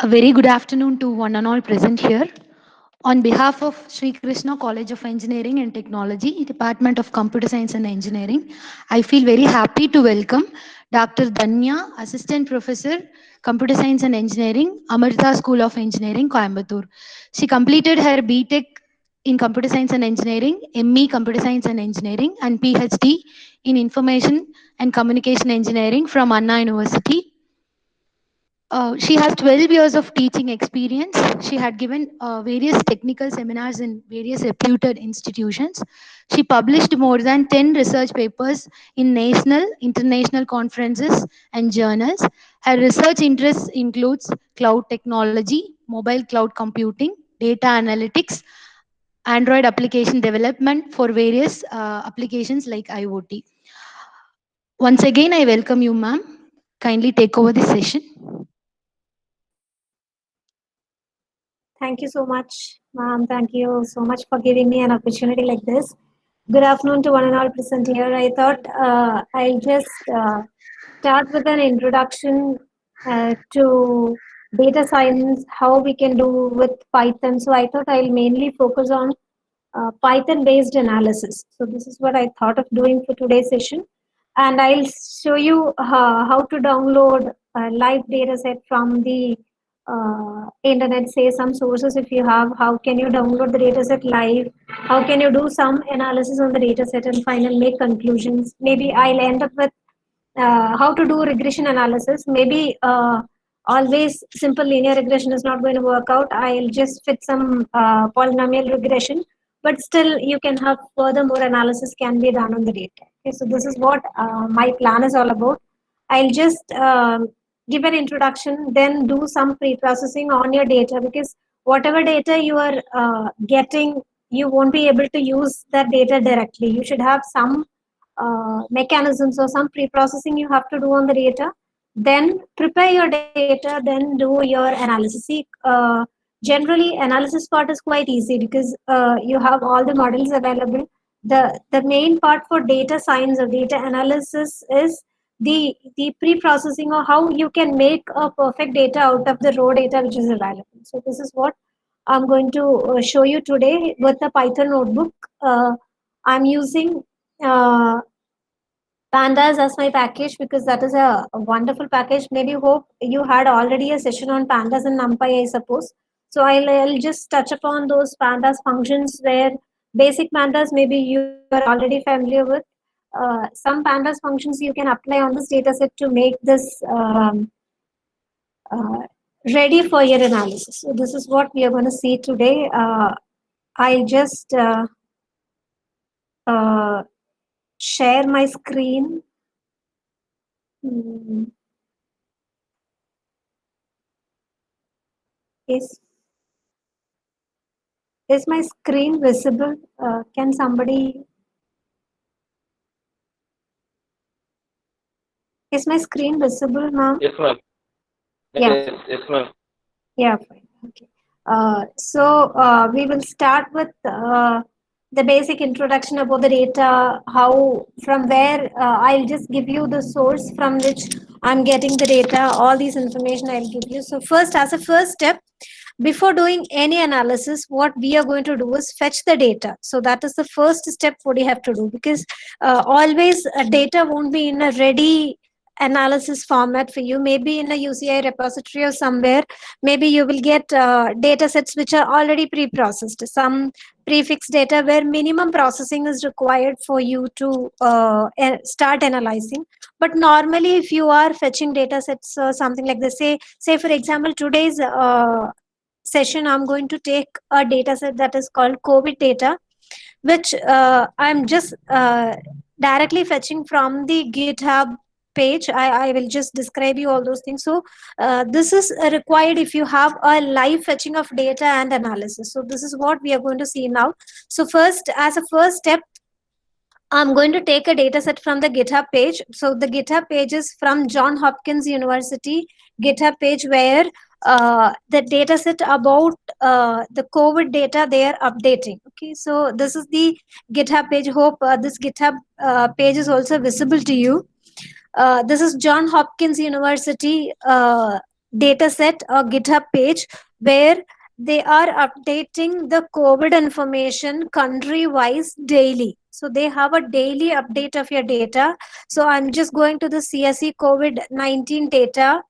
A very good afternoon to one and all present here. On behalf of Sri Krishna College of Engineering and Technology, Department of Computer Science and Engineering, I feel very happy to welcome Dr. Dhanya, Assistant Professor, Computer Science and Engineering, Amrita School of Engineering, Coimbatore. She completed her BTech in Computer Science and Engineering, ME Computer Science and Engineering, and PhD in Information and Communication Engineering from Anna University. She has 12 years of teaching experience. She had given various technical seminars in various reputed institutions. She published more than 10 research papers in national, international conferences and journals. Her research interests includes cloud technology, mobile cloud computing, data analytics, Android application development for various applications like IoT. Once again, I welcome you, ma'am. Kindly take over the session. Thank you so much, ma'am. Thank you so much for giving me an opportunity like this. Good afternoon to one and all present here. I thought I'll just start with an introduction to data science, how we can do with Python. So I thought I'll mainly focus on Python-based analysis. So this is what I thought of doing for today's session. And I'll show you how to download a live data set from the internet, say some sources if you have, how can you download the data set live, how can you do some analysis on the data set and finally make conclusions. Maybe I'll end up with how to do regression analysis. Maybe always simple linear regression is not going to work out. I'll just fit some polynomial regression, but still you can have further more analysis can be done on the data. Okay, so this is what my plan is all about. I'll just give an introduction, then do some pre-processing on your data, because whatever data you are getting, you won't be able to use that data directly. You should have some mechanisms or some pre-processing you have to do on the data, then prepare your data, then do your analysis. See, generally analysis part is quite easy because you have all the models available. The main part for data science or data analysis is the pre-processing, or how you can make a perfect data out of the raw data which is available. So this is what I'm going to show you today with the Python notebook. I'm using uh, pandas as my package because that is a wonderful package. Maybe hope you had already a session on pandas and numpy, I suppose. So I'll just touch upon those pandas functions where basic pandas maybe you are already familiar with. Some pandas functions you can apply on this data set to make this uh, ready for your analysis. So this is what we are going to see today. I'll just uh, share my screen. Hmm. Is Is my screen visible? Can somebody? Is my screen visible, ma'am? Yes, ma'am. Yeah. Yes, ma'am. Yeah, fine. Okay. We will start with the basic introduction about the data, how, from where, I'll just give you the source from which I'm getting the data, all these information I'll give you. So first, as a first step, before doing any analysis, what we are going to do is fetch the data. So that is the first step what you have to do, because always data won't be in a ready analysis format for you. Maybe in a UCI repository or somewhere, maybe you will get data sets which are already pre-processed, some prefix data where minimum processing is required for you to start analyzing. But normally if you are fetching data sets, something like this, say for example today's session, I'm going to take a data set that is called COVID data, which I'm just directly fetching from the GitHub page. I will just describe you all those things. So this is required if you have a live fetching of data and analysis. So this is what we are going to see now. So first, as a first step, I'm going to take a data set from the GitHub page. So the GitHub page is from Johns Hopkins University GitHub page, where the data set about the COVID data they are updating. Okay, so this is the GitHub page. Hope this GitHub page is also visible to you. This is Johns Hopkins University data set or GitHub page where they are updating the COVID information country wise daily. So they have a daily update of your data. So I'm just going to the CSE COVID-19 data,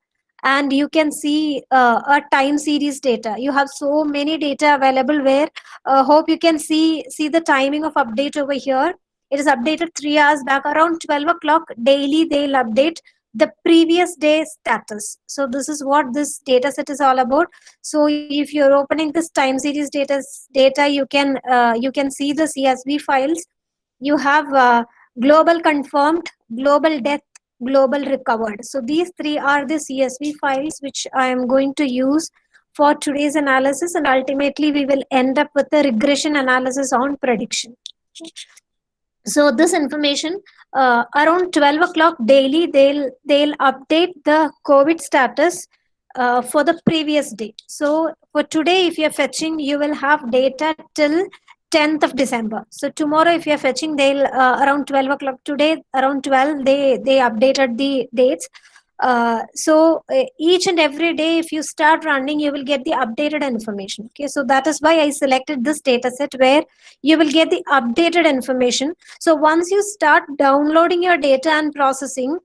and you can see a time series data. You have so many data available where hope you can see the timing of update over here. It is updated 3 hours back around 12 o'clock daily. They'll update the previous day status. So this is what this data set is all about. So if you're opening this time series data, you can see the CSV files. You have global confirmed, global death, global recovered. So these three are the CSV files which I am going to use for today's analysis, and ultimately we will end up with a regression analysis on prediction. So this information around 12 o'clock daily, they'll update the COVID status for the previous day. So for today, if you're fetching, you will have data till 10th of December. So tomorrow, if you're fetching, they'll around 12 o'clock today, around 12, they updated the dates. Each and every day, if you start running, you will get the updated information. Okay, so that is why I selected this data set where you will get the updated information. So once you start downloading your data and processing,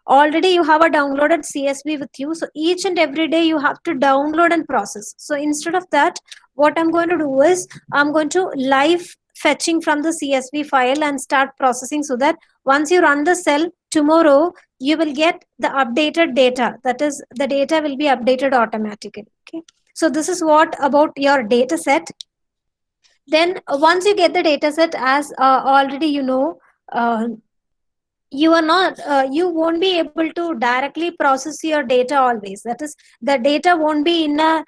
already you have a downloaded CSV with you. So each and every day you have to download and process. So instead of that, what I'm going to do is I'm going to live fetching from the CSV file and start processing, so that once you run the cell tomorrow, you will get the updated data. That is, the data will be updated automatically. Okay. So this is what about your data set. Then once you get the data set, as already you know, uh, you are not you won't be able to directly process your data always. That is, the data won't be in a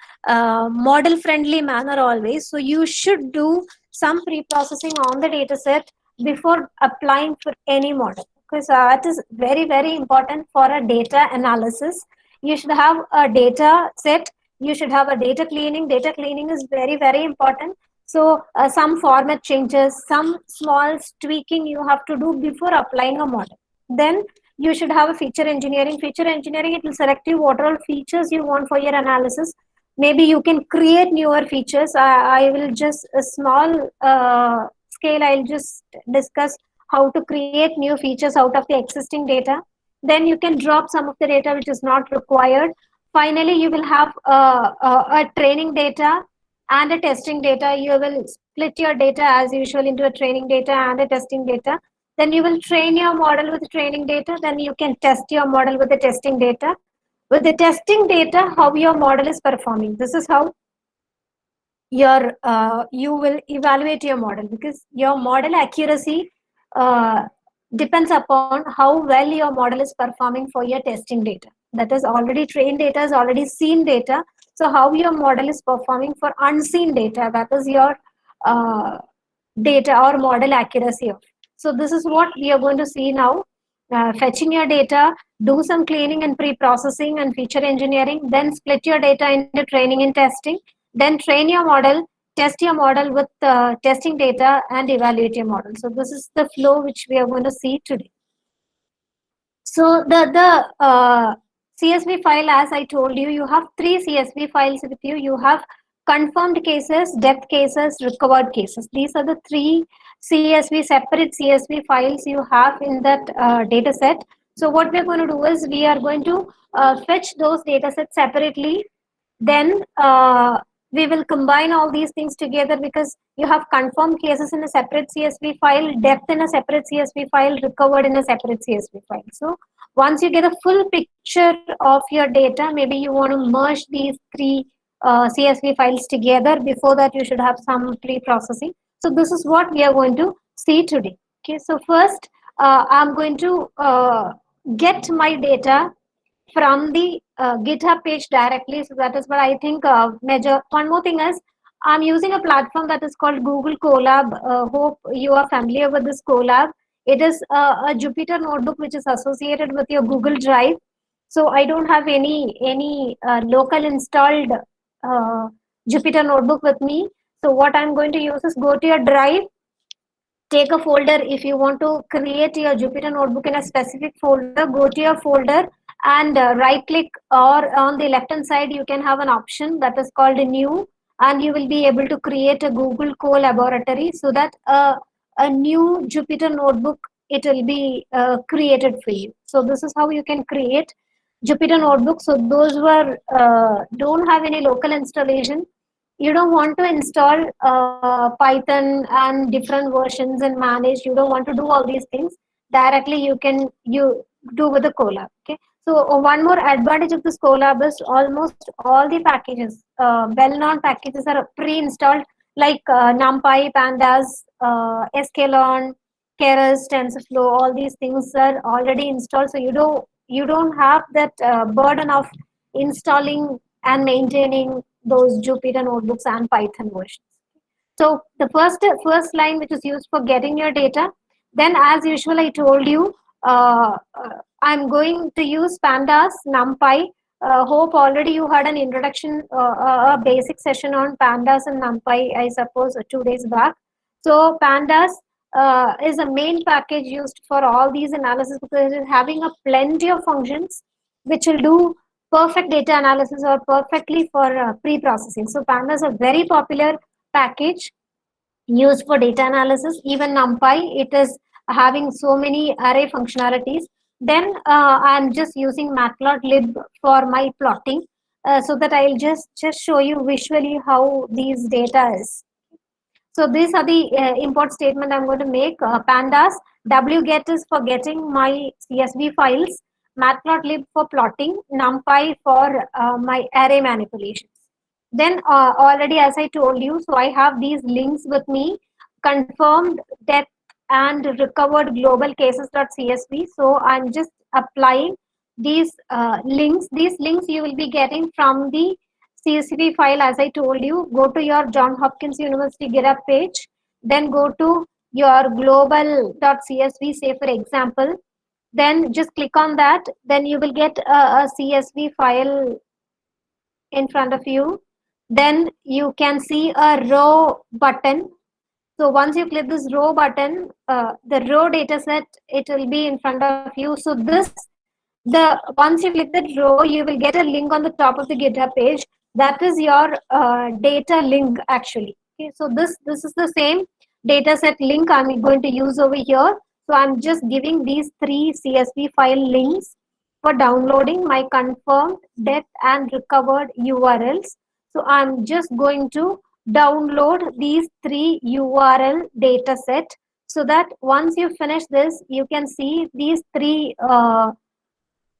model friendly manner always. So you should do some pre-processing on the data set before applying for any model, because it is very very important for a data analysis. You should have a data set, you should have a data cleaning is very very important. So some format changes, some small tweaking you have to do before applying a model. Then you should have a feature engineering. Feature engineering, it will select you what all features you want for your analysis. Maybe you can create newer features. I will just a small scale. I'll just discuss how to create new features out of the existing data. Then you can drop some of the data which is not required. Finally, you will have a training data and a testing data. You will split your data as usual into a training data and a testing data. Then you will train your model with training data. Then you can test your model with the testing data. With the testing data, how your model is performing. This is how your you will evaluate your model, because your model accuracy uh, depends upon how well your model is performing for your testing data. That is, already trained data is already seen data. So how your model is performing for unseen data, that is your uh, data or model accuracy of. So this is what we are going to see now. Fetching your data, do some cleaning and pre-processing and feature engineering, then split your data into training and testing, then train your model, test your model with testing data, and evaluate your model. So this is the flow which we are going to see today. So the CSV file, as I told you, you have three CSV files with you. You have confirmed cases, death cases, recovered cases. These are the three separate CSV files you have in that data set. So what we're going to do is we are going to fetch those data sets separately. Then we will combine all these things together, because you have confirmed cases in a separate CSV file, death in a separate CSV file, recovered in a separate CSV file. So once you get a full picture of your data, maybe you want to merge these three CSV files together. Before that, you should have some pre-processing. So this is what we are going to see today. Okay, so first I'm going to get my data from the GitHub page directly. So that is what I think major. One more thing is I'm using a platform that is called Google Colab. Hope you are familiar with this Colab. It is a Jupyter notebook which is associated with your Google Drive. So I don't have any local installed uh, Jupyter notebook with me. So what I'm going to use is go to your drive, take a folder. If you want to create your Jupyter notebook in a specific folder, go to your folder and right click, or on the left hand side you can have an option that is called new, and you will be able to create a Google co-laboratory, so that a new Jupyter notebook, it will be created for you. So this is how you can create Jupyter notebook. So those who are don't have any local installation, you don't want to install Python and different versions and manage, you don't want to do all these things directly, you do with the Colab. Okay, so one more advantage of this Colab is almost all the packages, well-known packages, are pre-installed, like NumPy, Pandas, Sklearn, Keras, TensorFlow. All these things are already installed, so you don't have that burden of installing and maintaining those Jupyter notebooks and Python versions. So the first line, which is used for getting your data, then as usual I told you, I'm going to use Pandas, NumPy. Hope already you had an introduction, a basic session on Pandas and NumPy, I suppose 2 days back. So Pandas is a main package used for all these analysis, because it is having a plenty of functions which will do perfect data analysis or perfectly for pre-processing. So Pandas is a very popular package used for data analysis. Even NumPy, it is having so many array functionalities. Then I'm just using matplotlib for my plotting, so that I'll just show you visually how these data is. So these are the import statement I'm going to make. Pandas, wget is for getting my CSV files, matplotlib for plotting, NumPy for my array manipulations. Then already, as I told you, so I have these links with me, confirmed depth and recovered global cases.csv. So I'm just applying these links. These links you will be getting from the CSV file. As I told you, go to your John Hopkins University GitHub page, then go to your global.csv, say for example, then just click on that, then you will get a CSV file in front of you. Then you can see a row button. So once you click this row button, the row data set, it will be in front of you. So once you click that row, you will get a link on the top of the GitHub page. That is your data link actually. Okay, so this is the same data set link I'm going to use over here. So I'm just giving these 3 CSV file links for downloading my confirmed, depth and recovered URLs. So I'm just going to download these 3 URL data set, so that once you finish this, you can see these 3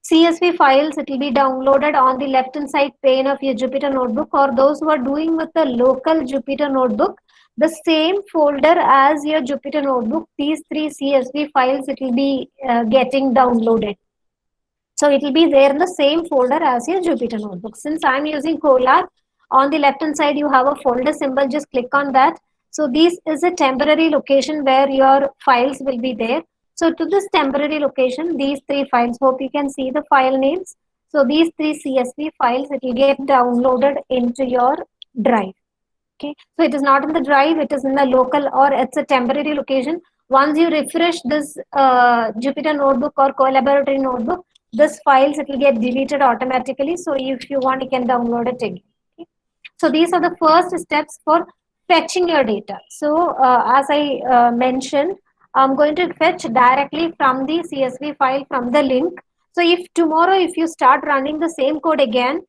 CSV files. It will be downloaded on the left hand side pane of your Jupyter notebook, or those who are doing with the local Jupyter notebook, the same folder as your Jupyter notebook, these 3 CSV files, it will be getting downloaded. So it will be there in the same folder as your Jupyter notebook. Since I'm using Colab, on the left hand side you have a folder symbol, just click on that. So this is a temporary location where your files will be there. So to this temporary location, these 3 files, hope you can see the file names. So these 3 CSV files, it will get downloaded into your drive. Okay, so it is not in the drive, it is in the local, or it's a temporary location. Once you refresh this Jupyter notebook or collaboratory notebook, this files, it will get deleted automatically. So if you want, you can download it again. Okay. So these are the first steps for fetching your data. So as I mentioned, I'm going to fetch directly from the CSV file from the link. So if tomorrow, if you start running the same code again,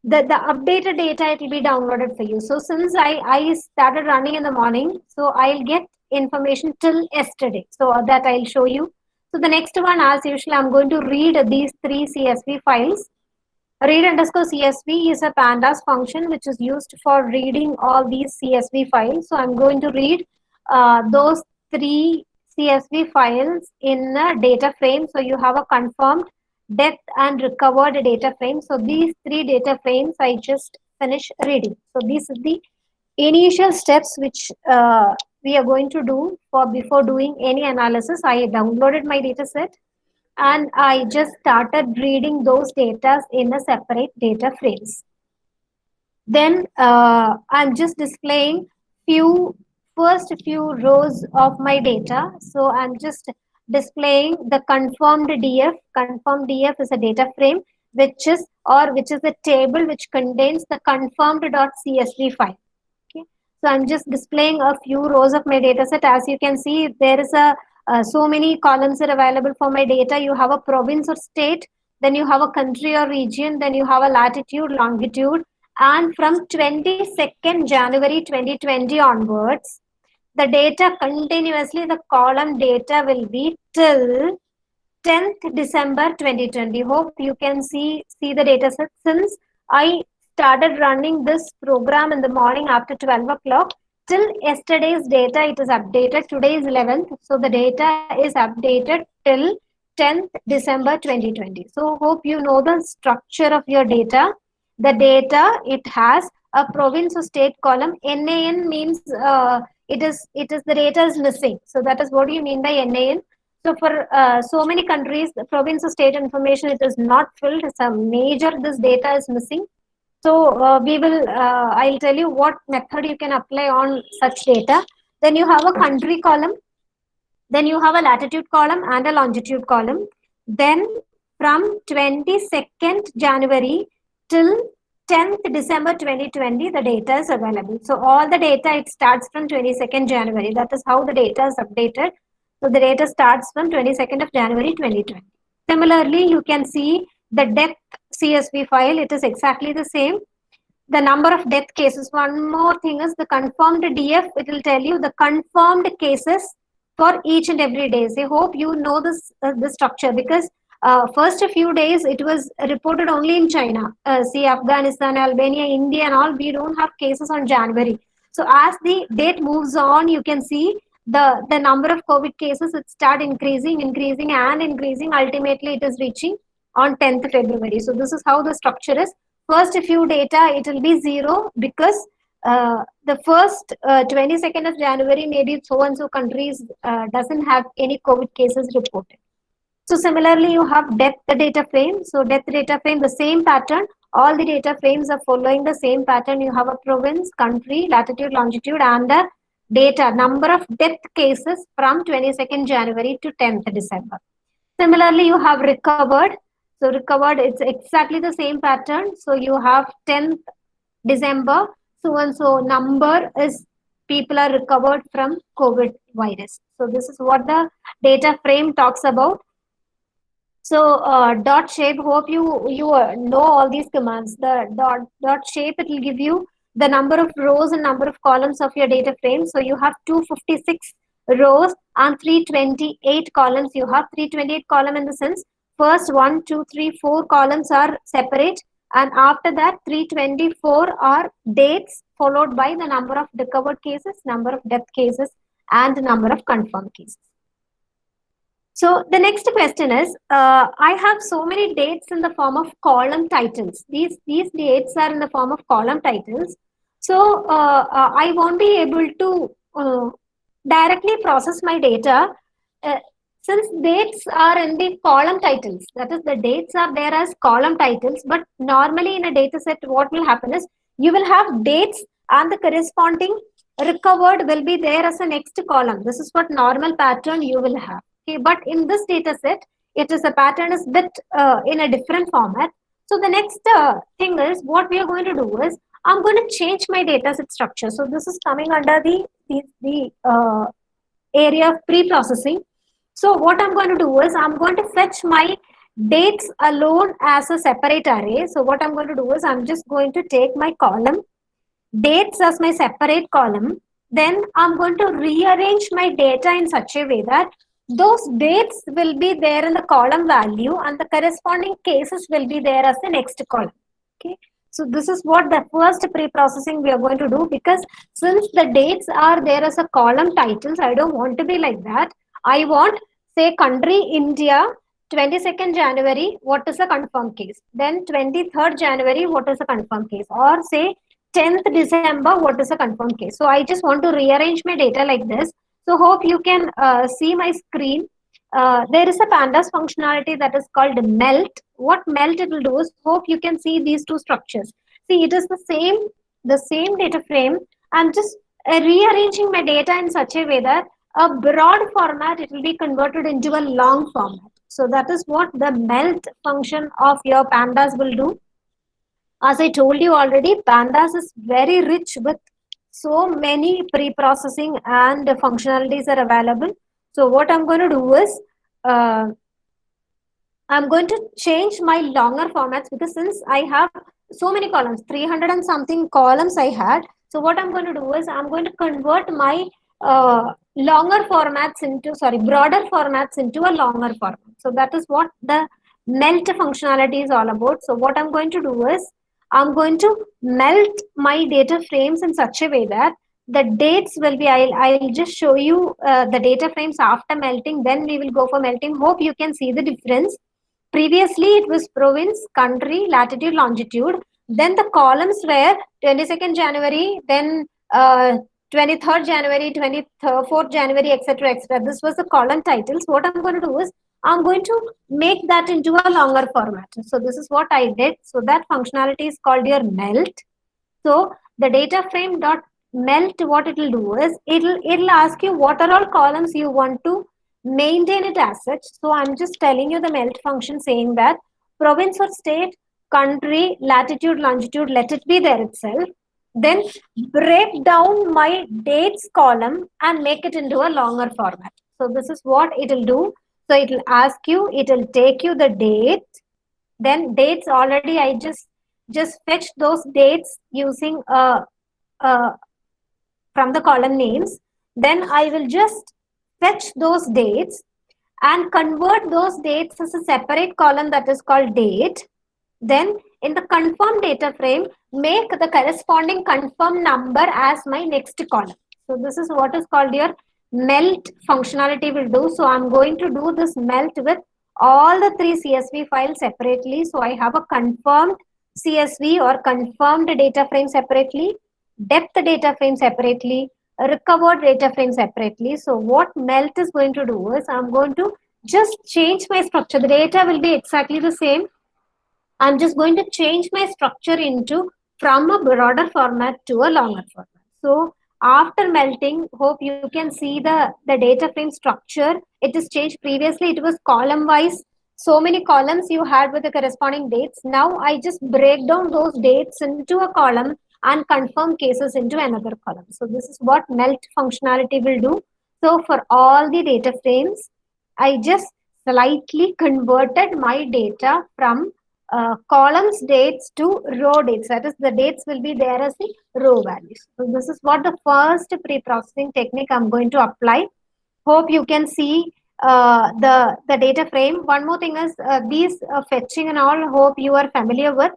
the updated data, it will be downloaded for you. So since I started running in the morning, so I'll get information till yesterday. So that I'll show you. So the next one, as usual, I'm going to read these 3 CSV files. Read underscore CSV is a pandas function which is used for reading all these CSV files. So I'm going to read those 3 CSV files in a data frame. So you have a confirmed, depth and recovered data frame. So these 3 data frames I just finished reading. So this is the initial steps which we are going to do for before doing any analysis. I downloaded my data set and I just started reading those data in a separate data frames. Then I'm just displaying first few rows of my data. So I'm just displaying the confirmed DF. Confirmed DF is a data frame which is a table which contains the confirmed.csv file. Okay. So I'm just displaying a few rows of my data set. As you can see, there is a so many columns are available for my data. You have a province or state, then you have a country or region, then you have a latitude, longitude, and from 22nd January 2020 onwards, the data continuously, the column data will be till 10th December 2020. Hope you can see the data set. Since I started running this program in the morning after 12 o'clock, till yesterday's data it is updated. Today is 11th, so the data is updated till 10th December 2020. So hope you know the structure of your data. The data, it has a province or state column. NAN means it is the data is missing. So that is what do you mean by NAN? So for so many countries, the province or state information, it is not filled. It's a major, this data is missing. So I'll tell you what method you can apply on such data. Then you have a country column, then you have a latitude column and a longitude column. Then from 22nd January till 10th December 2020, the data is available. So all the data, it starts from 22nd January. That is how the data is updated. So the data starts from 22nd of January 2020. Similarly, you can see the death CSV file. It is exactly the same. The number of death cases. One more thing is the confirmed DF. It will tell you the confirmed cases for each and every day. I hope you know this structure, because first a few days it was reported only in China. See, Afghanistan, Albania, India, and all. We don't have cases on January. So as the date moves on, you can see the number of COVID cases, it start increasing, and increasing. Ultimately, it is reaching on 10th February. So this is how the structure is. First few data, it will be zero, because the first 22nd of January, maybe so and so countries doesn't have any COVID cases reported. So similarly, you have death data frame. So death data frame, the same pattern. All the data frames are following the same pattern. You have a province, country, latitude, longitude, and the data, number of death cases from 22nd January to 10th December. Similarly, you have recovered. So recovered, it's exactly the same pattern. So you have 10th December, so and so number is people are recovered from COVID virus. So this is what the data frame talks about. So dot shape, hope you know all these commands. The dot shape, it will give you the number of rows and number of columns of your data frame. So you have 256 rows and 328 columns. You have 328 column in the sense first 1, 2, 3, 4 columns are separate, and after that 324 are dates followed by the number of recovered cases, number of death cases, and number of confirmed cases. So the next question is, I have so many dates in the form of column titles. These dates are in the form of column titles. So I won't be able to directly process my data since dates are in the column titles. That is, the dates are there as column titles. But normally in a data set, what will happen is you will have dates and the corresponding recovered will be there as a next column. This is what normal pattern you will have. Okay, but in this data set, it is a pattern is bit in a different format. So the next thing is what we are going to do is I'm going to change my data set structure. So this is coming under the area of pre-processing. So what I'm going to do is I'm going to fetch my dates alone as a separate array. So what I'm going to do is I'm just going to take my column dates as my separate column. Then I'm going to rearrange my data in such a way that those dates will be there in the column value and the corresponding cases will be there as the next column. Okay. So this is what the first pre-processing we are going to do, because since the dates are there as a column titles, I don't want to be like that. I want, say, country India, 22nd January, what is a confirmed case? Then 23rd January, what is a confirmed case? Or say 10th December, what is a confirmed case? So I just want to rearrange my data like this. So hope you can see my screen. There is a pandas functionality that is called melt. What melt it will do is, hope you can see these two structures. See, it is the same data frame. I'm just rearranging my data in such a way that a broad format, it will be converted into a long format. So that is what the melt function of your pandas will do. As I told you already, pandas is very rich with so many pre-processing and functionalities are available. So what I'm going to do is, uh, I'm going to change my longer formats, because since I have so many columns, 300 and something columns I had. So what I'm going to do is I'm going to convert my longer formats into, sorry, broader formats into a longer format. So that is what the melt functionality is all about. So what I'm going to do is I'm going to melt my data frames in such a way that the dates will be, I'll just show you the data frames after melting, then we will go for melting. Hope you can see the difference. Previously, it was province, country, latitude, longitude. Then the columns were 22nd January, then 23rd January, 24th January, etc. etc. This was the column titles. What I'm going to do is I'm going to make that into a longer format. So this is what I did. So that functionality is called your melt. So the data frame dot melt, what it will do is it'll ask you what are all columns you want to maintain it as such. So I'm just telling you the melt function saying that province or state, country, latitude, longitude, let it be there itself. Then break down my dates column and make it into a longer format. So this is what it will do. So it will ask you, it will take you the date, then dates already I just fetch those dates using uh, from the column names. Then I will just fetch those dates and convert those dates as a separate column that is called date. Then in the confirm data frame, make the corresponding confirm number as my next column. So this is what is called your melt functionality will do. So I'm going to do this melt with all the three CSV files separately. So I have a confirmed CSV or confirmed data frame separately, depth data frame separately, recovered data frame separately. So what melt is going to do is I'm going to just change my structure. The data will be exactly the same. I'm just going to change my structure into from a broader format to a longer format. So after melting, hope you can see the data frame structure. It is changed. Previously, it was column wise. So many columns you had with the corresponding dates. Now I just break down those dates into a column and confirm cases into another column. So this is what melt functionality will do. So for all the data frames, I just slightly converted my data from columns dates to row dates. That is, the dates will be there as the row values. So this is what the first pre-processing technique I'm going to apply. Hope you can see the data frame. One more thing is these fetching and all, hope you are familiar with.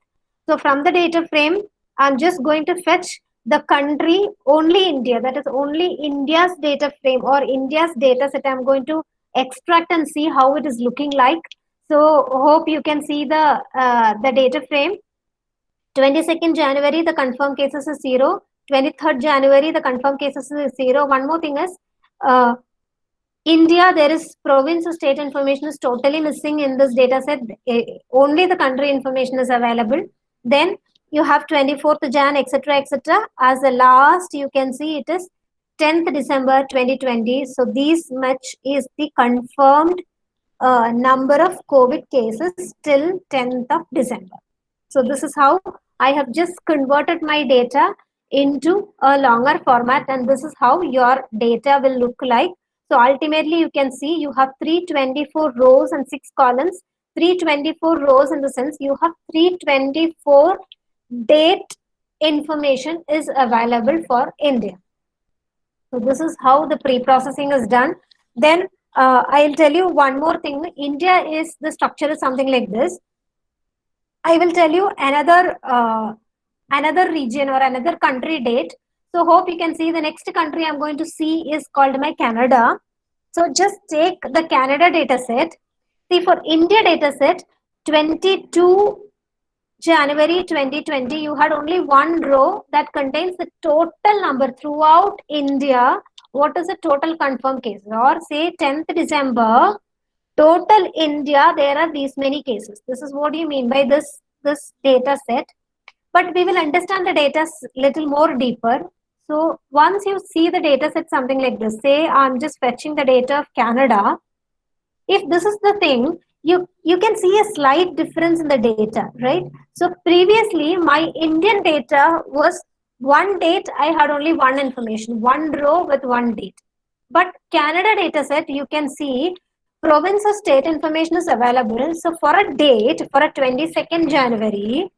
So from the data frame, I'm just going to fetch the country only India. That is only India's data frame or India's data set. I'm going to extract and see how it is looking like. So hope you can see the data frame. 22nd January, the confirmed cases is 0. 23rd January, the confirmed cases is 0. One more thing is, uh, India, there is province state information is totally missing in this data set. Only the country information is available. Then you have 24th Jan, etc., etc. As the last, you can see it is 10th December 2020. So this much is the confirmed number of COVID cases till 10th of December. So this is how I have just converted my data into a longer format, and this is how your data will look like. So ultimately you can see you have 324 rows and 6 columns. 324 rows in the sense you have 324 date information is available for India. So this is how the pre-processing is done. Then I'll tell you one more thing. India is, the structure is something like this. I will tell you another region or another country date. So hope you can see the next country I'm going to see is called my Canada. So just take the Canada data set. See, for India data set, 22 January 2020, you had only one row that contains the total number throughout India. What is the total confirmed cases? Or say 10th December, total India, there are these many cases. This is what you mean by this data set. But we will understand the data little more deeper. So once you see the data set something like this, say I'm just fetching the data of Canada. If this is the thing, you can see a slight difference in the data, right? So previously my Indian data was one date, I had only one information, one row with one date. But Canada data set, you can see province or state information is available. So for a date, for a 22nd January,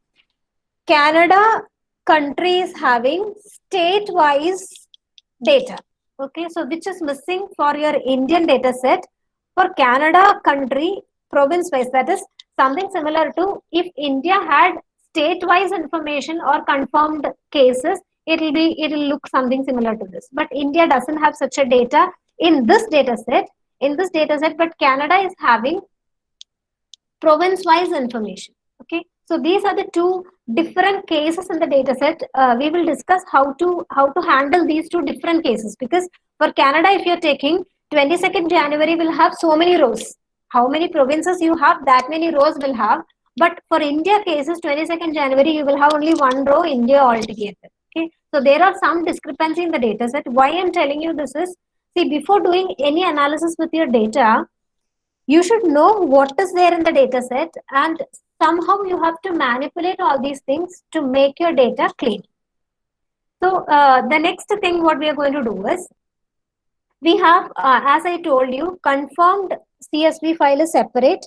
Canada country is having state-wise data. Okay, so which is missing for your Indian data set. For Canada country, province-wise, that is something similar to if India had state-wise information or confirmed cases, it'll look something similar to this. But India doesn't have such a data in this data set. In this data set, but Canada is having province-wise information. Okay, so these are the two different cases in the data set. We will discuss how to handle these two different cases, because for Canada, if you're taking 22nd January, will have so many rows. How many provinces you have, that many rows will have. But for India cases, 22nd January, you will have only one row, India altogether. Okay, so there are some discrepancy in the data set. Why I'm telling you this is, see, before doing any analysis with your data, you should know what is there in the data set, and somehow you have to manipulate all these things to make your data clean. So the next thing what we are going to do is, we have, as I told you, confirmed CSV file is separate,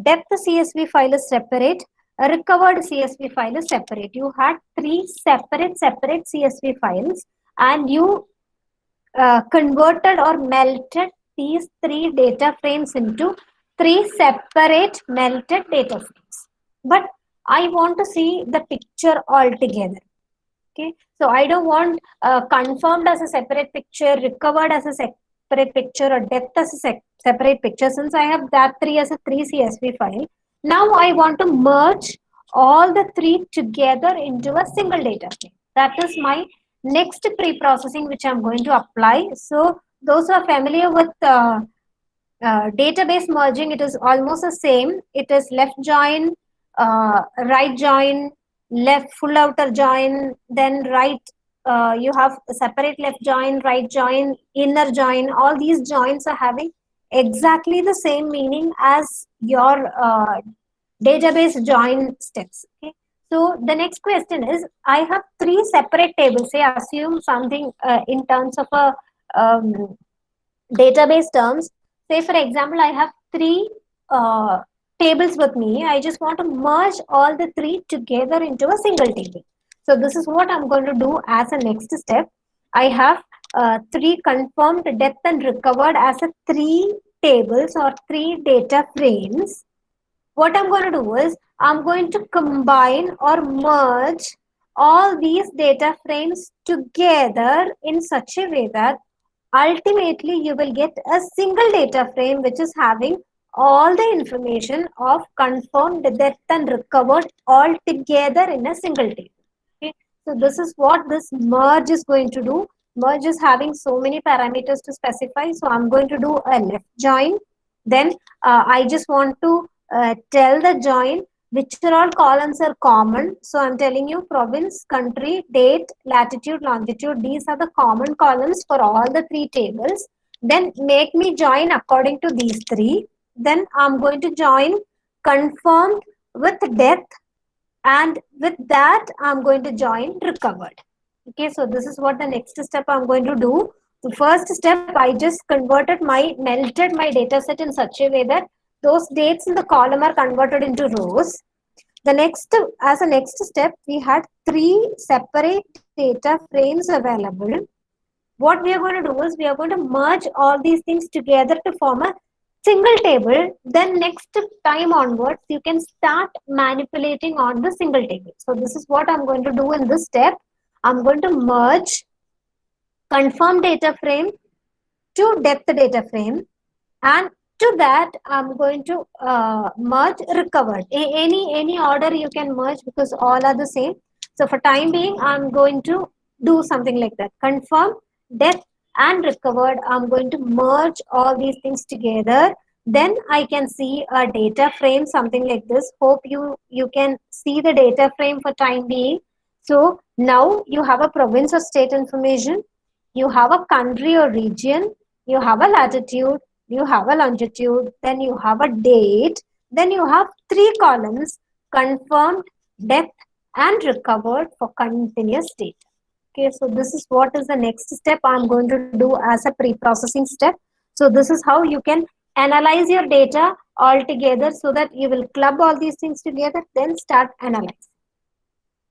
depth CSV file is separate, recovered CSV file is separate. You had three separate CSV files, and you converted or melted these three data frames into three separate melted data frames. But I want to see the picture altogether. Okay, so I don't want confirmed as a separate picture, recovered as a separate picture, or depth as a separate picture. Since I have that three as a three CSV file, now I want to merge all the three together into a single data frame. That is my next pre-processing which I'm going to apply. So those who are familiar with database merging, it is almost the same. It is left join, right join, left full outer join, then right, you have separate left join, right join, inner join. All these joins are having exactly the same meaning as your database join steps. Okay, so the next question is, I have three separate tables. Say assume something in terms of a database terms. Say for example, I have three tables with me. I just want to merge all the three together into a single table. So this is what I'm going to do as a next step. I have three confirmed depth and recovered as a three tables or three data frames. What I'm going to do is, I'm going to combine or merge all these data frames together in such a way that ultimately you will get a single data frame which is having all the information of confirmed depth and recovered all together in a single table. Okay, so this is what this merge is going to do. Merge is having so many parameters to specify, so I'm going to do a left join. Then I just want to tell the join which are all columns are common. So I'm telling you province, country, date, latitude, longitude. These are the common columns for all the three tables. Then make me join according to these three. Then I'm going to join confirmed with depth, and with that I'm going to join recovered. Okay, so this is what the next step I'm going to do. The first step, I just melted my data set in such a way that those dates in the column are converted into rows. The next, as a next step, we had three separate data frames available. What we are going to do is, we are going to merge all these things together to form a single table. Then next time onwards, you can start manipulating on the single table. So this is what I'm going to do in this step. I'm going to merge confirm data frame to depth data frame, and to that I'm going to merge recovered. Any order you can merge, because all are the same. So for time being, I'm going to do something like that. Confirm, depth, and recovered, I'm going to merge all these things together. Then I can see a data frame something like this. Hope you can see the data frame for time being. So now you have a province or state information, you have a country or region, you have a latitude, you have a longitude, then you have a date, then you have three columns: confirmed, depth, and recovered for continuous data. Okay, so this is what is the next step I'm going to do as a pre-processing step. So this is how you can analyze your data all together, so that you will club all these things together, then start analyzing.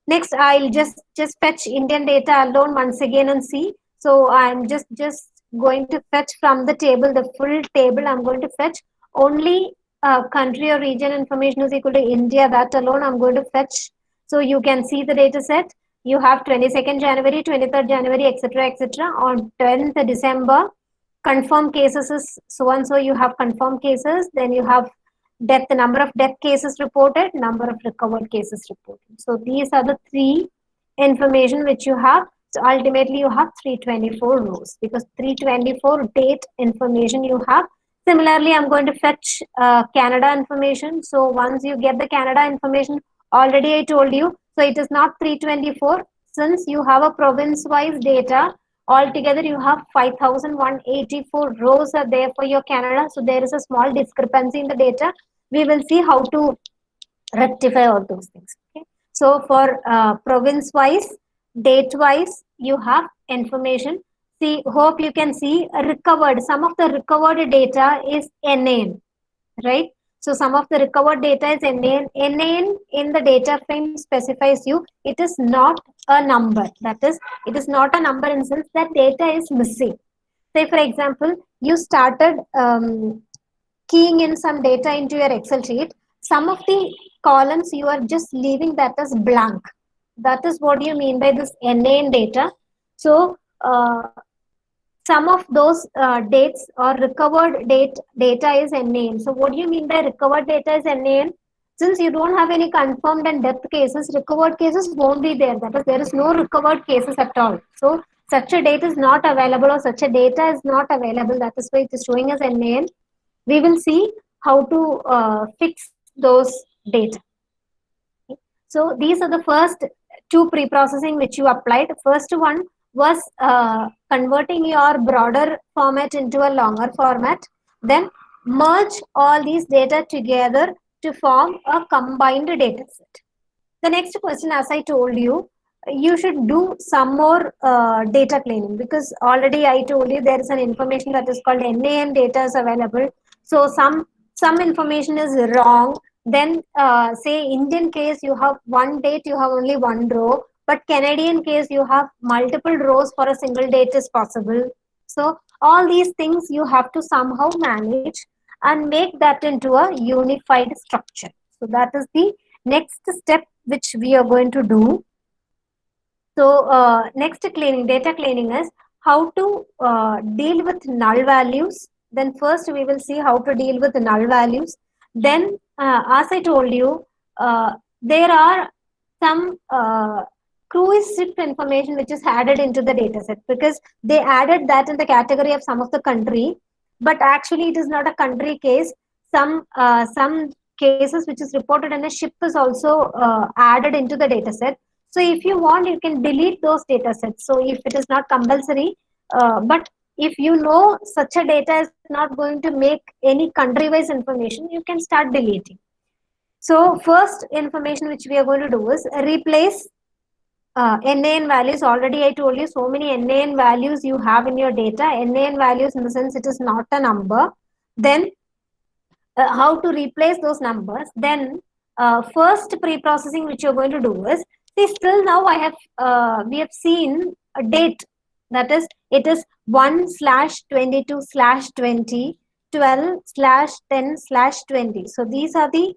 Next, I'll just fetch Indian data alone once again and see. So I'm just going to fetch from the table, the full table. I'm going to fetch only country or region information is equal to India. That alone I'm going to fetch. So you can see the data set. You have 22nd January, 23rd January, etc., etc. On 10th December, confirmed cases is so and so. You have confirmed cases. Then you have death, the number of death cases reported, number of recovered cases reported. So these are the three information which you have. So ultimately you have 324 rows, because 324 date information you have. Similarly, I'm going to fetch Canada information. So once you get the Canada information, already I told you, so it is not 324. Since you have a province-wise data, altogether you have 5,184 rows are there for your Canada. So there is a small discrepancy in the data. We will see how to rectify all those things. Okay. So for province wise, date wise, you have information. See, hope you can see recovered. Some of the recovered data is NAN, right? So some of the recovered data is NAN. NAN in the data frame specifies you. It is not a number. That is, it is not a number in the sense that data is missing. Say for example, you started keying in some data into your Excel sheet, some of the columns you are just leaving that as blank. That is what you mean by this NaN data. So some of those dates or recovered data is NaN. So what do you mean by recovered data is NaN? Since you don't have any confirmed and death cases, recovered cases won't be there. That is, there is no recovered cases at all. So such a date is not available, or such a data is not available. That is why it is showing as NaN. We will see how to fix those data. So these are the first two pre-processing which you applied. First one was converting your broader format into a longer format. Then merge all these data together to form a combined data set. The next question, as I told you, you should do some more data cleaning, because already I told you there is an information that is called NaN data is available. So some information is wrong. Then say Indian case, you have one date, you have only one row, but Canadian case you have multiple rows for a single date is possible. So all these things you have to somehow manage and make that into a unified structure. So that is the next step which we are going to do. So next cleaning, data cleaning is how to deal with null values. Then first we will see how to deal with null values. Then as I told you, there are some cruise ship information which is added into the data set, because they added that in the category of some of the country, but actually it is not a country case. Some cases which is reported in a ship is also added into the data set. So if you want, you can delete those data sets. So if it is not compulsory, but if you know such a data is not going to make any country wise information, you can start deleting. So first information which we are going to do is replace NaN values. Already I told you so many NaN values you have in your data. NaN values in the sense it is not a number. Then how to replace those numbers. Then first pre-processing which you're going to do is, see, still now I have we have seen a date, that is it is 1/22/20, 12/10/20. So these are the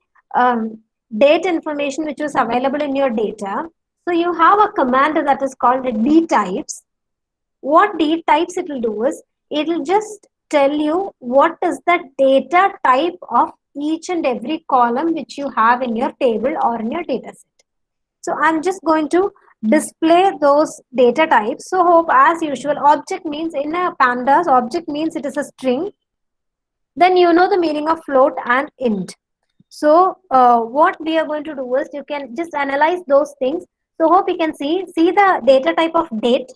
date information which was available in your data. So you have a command that is called d types. What D types it will do is, it will just tell you what is the data type of each and every column which you have in your table or in your data set. So I'm just going to display those data types. So hope as usual, object means in a pandas, object means it is a string. Then you know the meaning of float and int. So what we are going to do is, you can just analyze those things. So hope you can see the data type of date.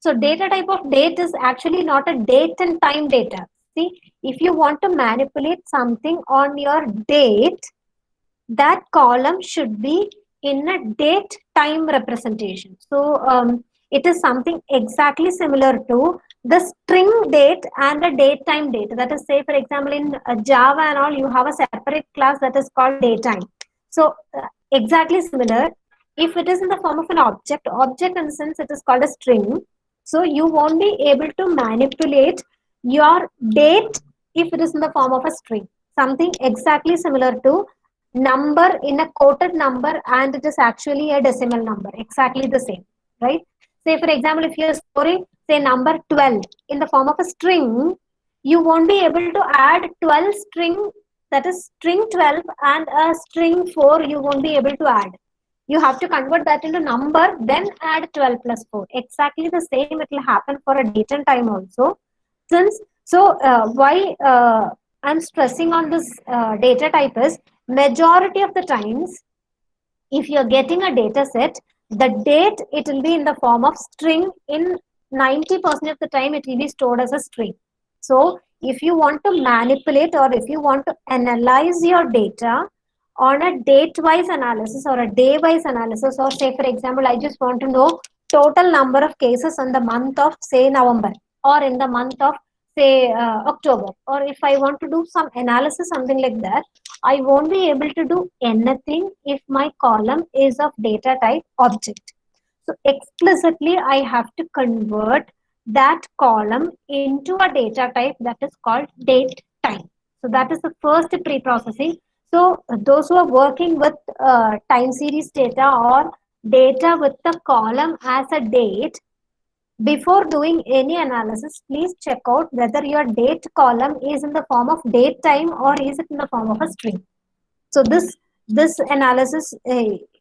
So data type of date is actually not a date and time data. See, if you want to manipulate something on your date, that column should be in a date time representation. So it is something exactly similar to the string date and the date time date. That is, say for example, in Java and all, you have a separate class that is called date time. So exactly similar. If it is in the form of an object in the sense it is called a string. So you won't be able to manipulate your date if it is in the form of a string. Something exactly similar to number in a quoted number and it is actually a decimal number, exactly the same, right? Say for example, if you're storing say number 12 in the form of a string, you won't be able to add 12 string, that is string 12, and a string 4 you won't be able to add. You have to convert that into number, then add 12 plus 4. Exactly the same it will happen for a date and time also. Since why I'm stressing on this data type is, majority of the times if you're getting a data set, the date it will be in the form of string. In 90% of the time it will be stored as a string. So if you want to manipulate or if you want to analyze your data on a date wise analysis or a day wise analysis, or say for example I just want to know total number of cases in the month of say November, or in the month of say October, or if I want to do some analysis something like that, I won't be able to do anything if my column is of data type object. So explicitly, I have to convert that column into a data type that is called date time. So that is the first pre-processing. So those who are working with time series data or data with the column as a date, before doing any analysis, please check out whether your date column is in the form of date time or is it in the form of a string. So this analysis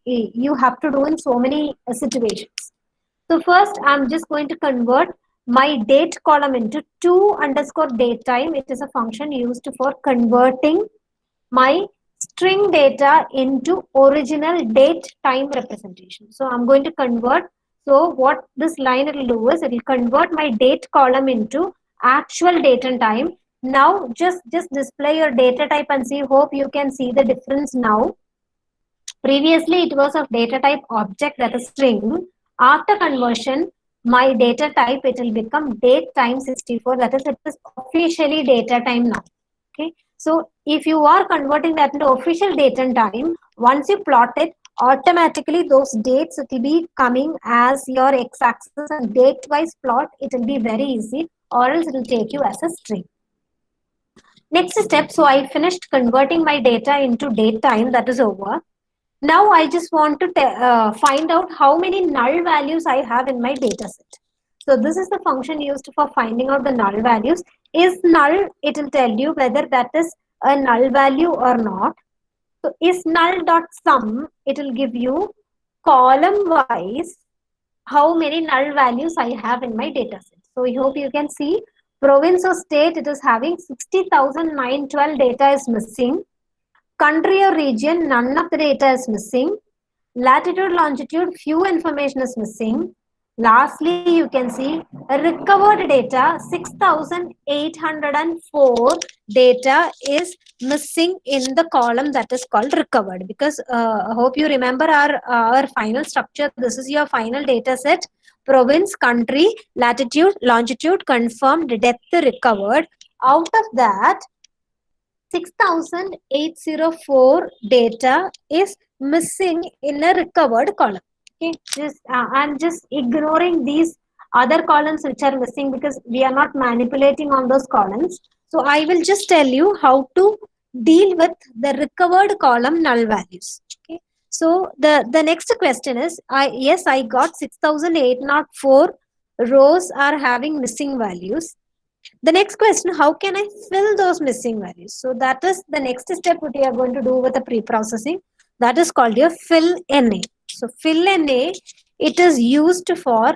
you have to do in so many situations. So first I'm just going to convert my date column into to underscore date time. It is a function used for converting my string data into original date time representation. So I'm going to convert. So what this line will do is it will convert my date column into actual date and time. Now just display your data type and see. Hope you can see the difference now. Previously it was of data type object, that is string. After conversion, my data type it will become date time 64, that is it is officially data time now. Okay, so if you are converting that into official date and time, once you plot it, automatically those dates it will be coming as your x-axis, and date wise plot it will be very easy, or else it will take you as a string. Next step, so I finished converting my data into date time, that is over. Now I just want to find out how many null values I have in my data set. So this is the function used for finding out the null values. Is null, it will tell you whether that is a null value or not. So is null dot sum, it will give you column wise how many null values I have in my data set. So I hope you can see province or state, it is having 60,912 data is missing. Country or region, none of the data is missing. Latitude, longitude, few information is missing. Lastly, you can see recovered data, 6,804 data is missing in the column that is called recovered. Because I hope you remember our final structure. This is your final data set. Province, country, latitude, longitude, confirmed, depth, recovered. Out of that, 6,804 data is missing in a recovered column. Okay, I'm just ignoring these other columns which are missing because we are not manipulating on those columns. So I will just tell you how to deal with the recovered column null values. Okay, so the next question is, I got 6,804 rows are having missing values. The next question, how can I fill those missing values? So that is the next step what we are going to do with the pre-processing. That is called your fill NA. So fill NA, it is used for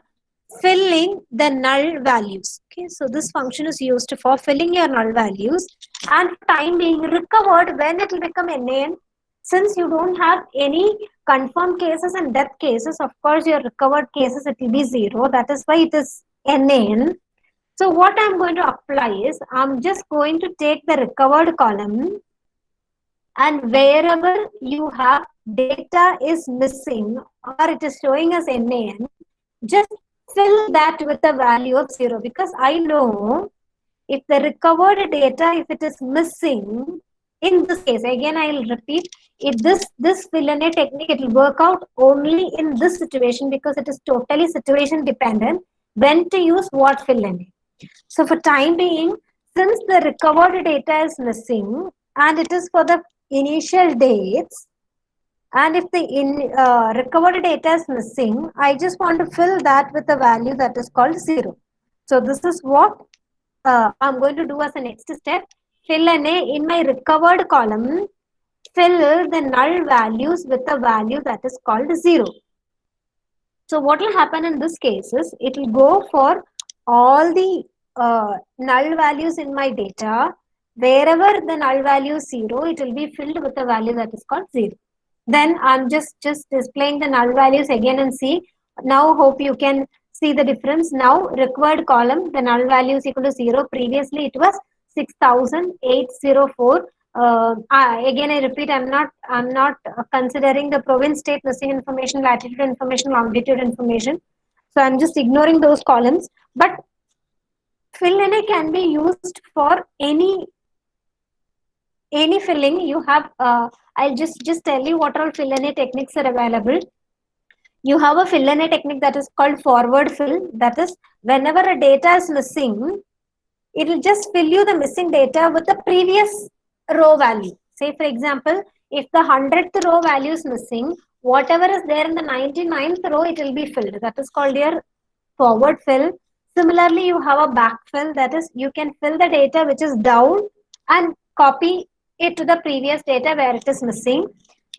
filling the null values. Okay, so this function is used for filling your null values, and for time being recovered when it will become NA. Since you don't have any confirmed cases and death cases, of course, your recovered cases, it will be 0. That is why it is NaN. So what I'm going to apply is, I'm just going to take the recovered column, and wherever you have data is missing or it is showing as NaN, just fill that with a value of 0, because I know if the recovered data, if it is missing, in this case, again I'll repeat, if this fill in a technique, it will work out only in this situation because it is totally situation dependent when to use what fill in. So for time being, since the recovered data is missing and it is for the initial dates, and if the recovered data is missing, I just want to fill that with a value that is called 0. So this is what I'm going to do as a next step. Fill in my recovered column, fill the null values with a value that is called 0. So what will happen in this case is, it will go for all the null values in my data. Wherever the null value is 0, it will be filled with a value that is called 0. Then I'm just displaying the null values again and see. Now hope you can see the difference. Now required column, the null value is equal to 0. Previously it was 6,804. Again, I repeat, I'm not considering the province, state, missing information, latitude information, longitude information. So I'm just ignoring those columns. But fill in can be used for any filling you have. I'll just tell you what all fill in techniques are available. You have a fill in technique that is called forward fill. That is, whenever a data is missing, it will just fill you the missing data with the previous row value. Say for example, if the 100th row value is missing, whatever is there in the 99th row, it will be filled. That is called your forward fill. Similarly, you have a backfill. That is, you can fill the data which is down and copy it to the previous data where it is missing.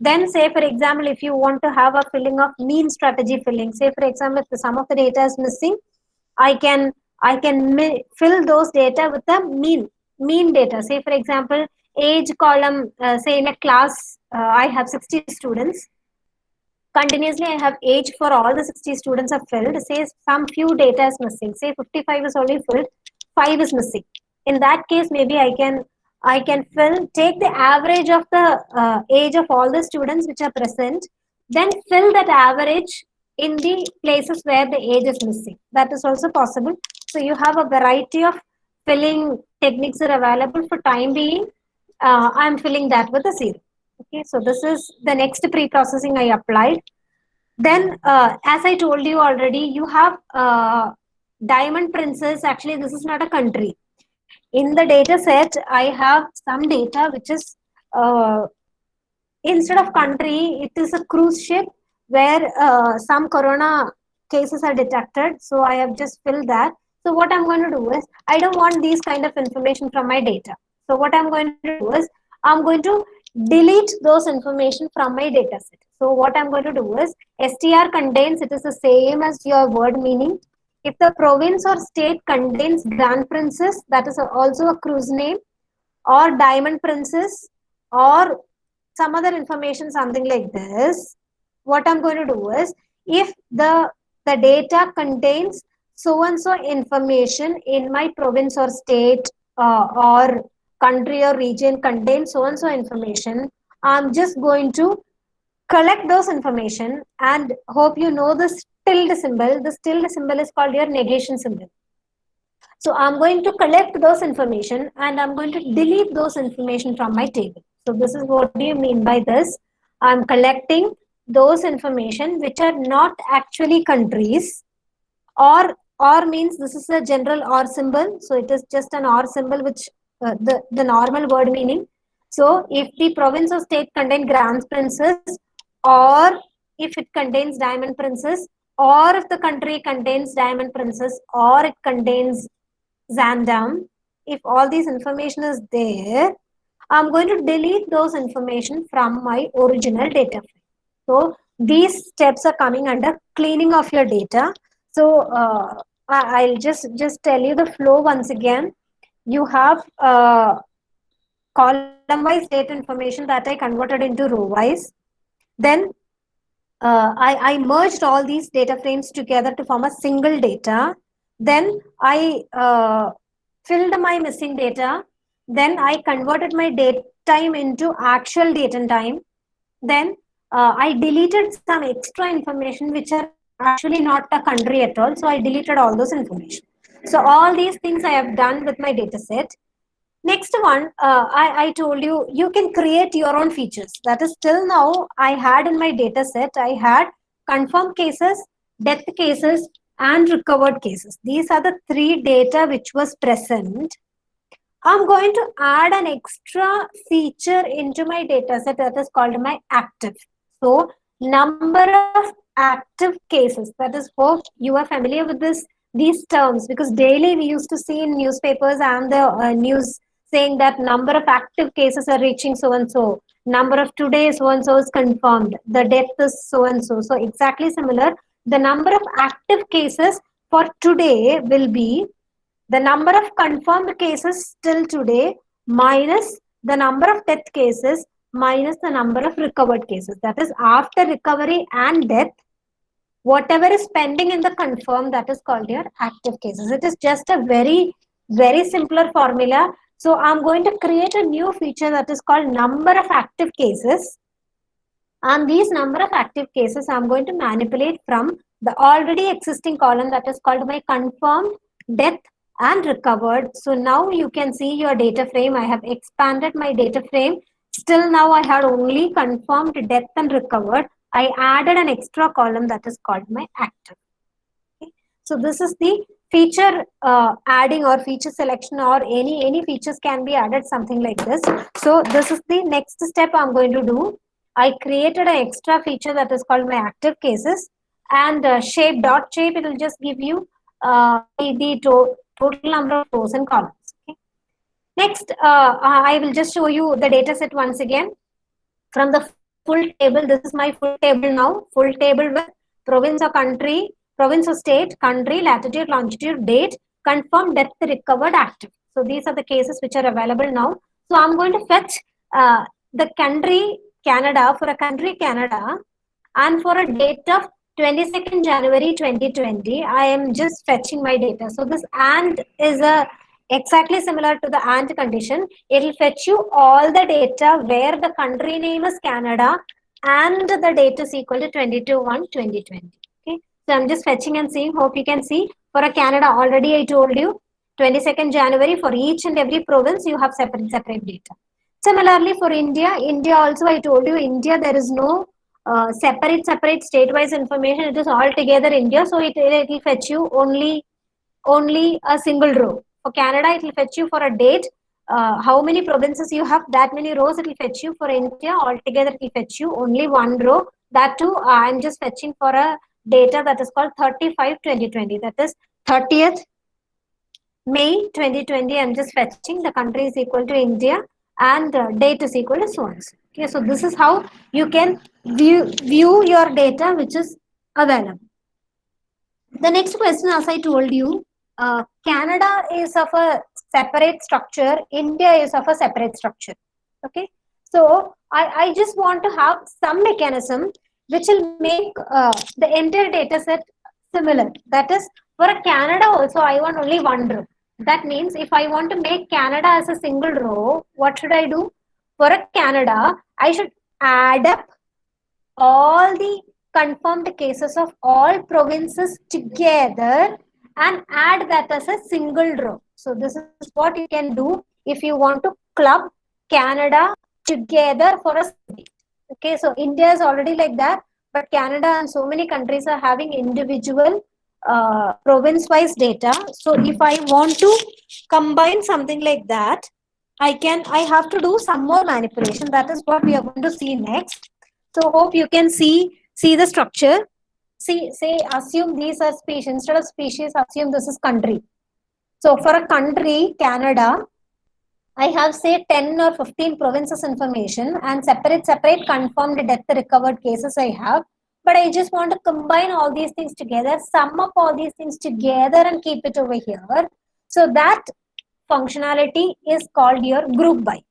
Then say for example, if you want to have a filling of mean strategy filling, say for example, if the sum of the data is missing, I can fill those data with the mean data. Say for example, age column, say in a class, I have 60 students. Continuously, I have age for all the 60 students are filled. Say some few data is missing. Say 55 is only filled, 5 is missing. In that case, maybe I can take the average of the age of all the students which are present, then fill that average in the places where the age is missing. That is also possible. So you have a variety of filling techniques are available. For time being, I'm filling that with a 0. Okay, so this is the next pre-processing I applied. Then, as I told you already, you have Diamond Princess. Actually, this is not a country. In the data set, I have some data which is instead of country, it is a cruise ship where some corona cases are detected. So I have just filled that. So what I'm going to do is, I don't want these kind of information from my data. So what I'm going to do is, I'm going to delete those information from my data set. So what I'm going to do is, str contains, it is the same as your word meaning. If the province or state contains Grand Princess, that is also a cruise name, or Diamond Princess, or some other information, something like this, what I'm going to do is, if the data contains so and so information in my province or state, or country or region contains so and so information, I'm just going to collect those information, and hope you know this tilde symbol. This tilde symbol is called your negation symbol. So I'm going to collect those information and I'm going to delete those information from my table. So this is, what do you mean by this? I'm collecting those information which are not actually countries, or means this is a general or symbol. So it is just an or symbol, which the normal word meaning. So if the province or state contain Grand Princess, or if it contains Diamond Princess, or if the country contains Diamond Princess, or it contains Zandam, if all these information is there, I'm going to delete those information from my original data frame. So these steps are coming under cleaning of your data. So I'll just tell you the flow once again. You have column-wise data information that I converted into row-wise. Then I merged all these data frames together to form a single data. Then I filled my missing data. Then I converted my date time into actual date and time. Then I deleted some extra information which are actually not a country at all. So I deleted all those information. So all these things I have done with my data set. Next one, I told you, you can create your own features. That is, till now, I had in my data set, I had confirmed cases, death cases, and recovered cases. These are the three data which was present. I'm going to add an extra feature into my data set that is called my active. So, number of active cases. That is, hope you are familiar with these terms, because daily we used to see in newspapers and the news saying that number of active cases are reaching so and so. Number of today so and so is confirmed. The death is so and so. So exactly similar. The number of active cases for today will be the number of confirmed cases till today minus the number of death cases minus the number of recovered cases. That is, after recovery and death, whatever is pending in the confirmed, that is called your active cases. It is just a very, very simpler formula. So I'm going to create a new feature that is called number of active cases. And these number of active cases I'm going to manipulate from the already existing column that is called my confirmed, death, and recovered. So now you can see your data frame. I have expanded my data frame. Still now I had only confirmed, death, and recovered. I added an extra column that is called my active. Okay. So this is the feature adding or feature selection, or any features can be added, something like this. So this is the next step I'm going to do. I created an extra feature that is called my active cases, and shape dot shape, it will just give you the total number of rows and columns. Okay. Next, I will just show you the data set once again from the full table. This is my full table now, full table with province or country, province or state, country, latitude, longitude, date, confirmed, death, recovered, active. So these are the cases which are available now. So I'm going to fetch the country Canada, for a country Canada, and for a date of 22nd January 2020, I am just fetching my data. So this AND is a exactly similar to the AND condition. It will fetch you all the data where the country name is Canada and the date is equal to 22/1/2020. Okay. So I'm just fetching and seeing. Hope you can see. For a Canada, already I told you 22nd January, for each and every province you have separate data. Similarly, for India, India also I told you, India there is no separate state-wise information. It is all together India. So it will fetch you only a single row. For Canada, it will fetch you for a date. How many provinces you have, that many rows it will fetch you. For India, altogether it will fetch you only one row. That too, I'm just fetching for a data that is called 35/2020. That is 30th May 2020. I'm just fetching. The country is equal to India and date is equal to so on. Okay, so this is how you can view your data which is available. The next question, as I told you, Canada is of a separate structure, India is of a separate structure. Okay, so I just want to have some mechanism which will make the entire data set similar. That is, for a Canada also, I want only one row. That means if I want to make Canada as a single row, what should I do? For a Canada, I should add up all the confirmed cases of all provinces together and add that as a single row. So this is what you can do if you want to club Canada together for a state. Okay, so India is already like that, but Canada and so many countries are having individual province-wise data. So if I want to combine something like that, I have to do some more manipulation. That is what we are going to see next. So hope you can see the structure. See, say assume these are species. Instead of species, assume this is country. So for a country, Canada, I have say 10 or 15 provinces information and separate confirmed death recovered cases I have. But I just want to combine all these things together, sum up all these things together and keep it over here. So that functionality is called your group by.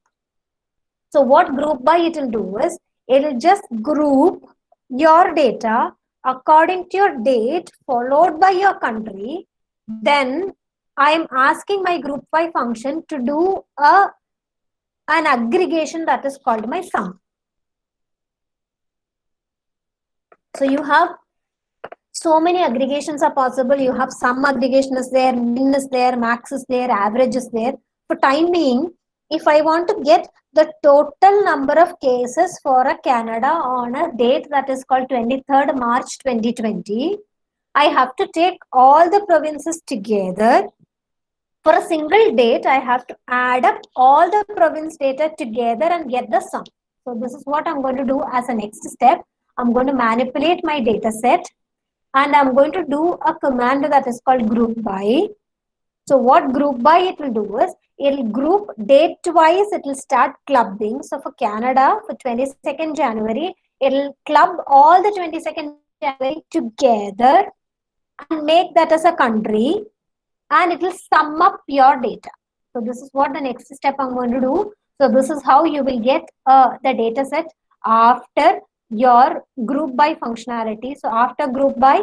So what group by it will do is, it will just group your data according to your date followed by your country, then I am asking my group by function to do an aggregation that is called my sum. So you have so many aggregations are possible. You have some aggregation is there, min is there, max is there, average is there. For time being, if I want to get the total number of cases for a Canada on a date that is called 23rd March 2020, I have to take all the provinces together. For a single date, I have to add up all the province data together and get the sum. So this is what I'm going to do as a next step. I'm going to manipulate my data set and I'm going to do a command that is called group by. So what group by it will do is, it'll group date wise, it will start clubbing. So for Canada, for 22nd January, it'll club all the 22nd January together and make that as a country, and it will sum up your data. So this is what the next step I'm going to do. So this is how you will get the data set after your group by functionality. So after group by,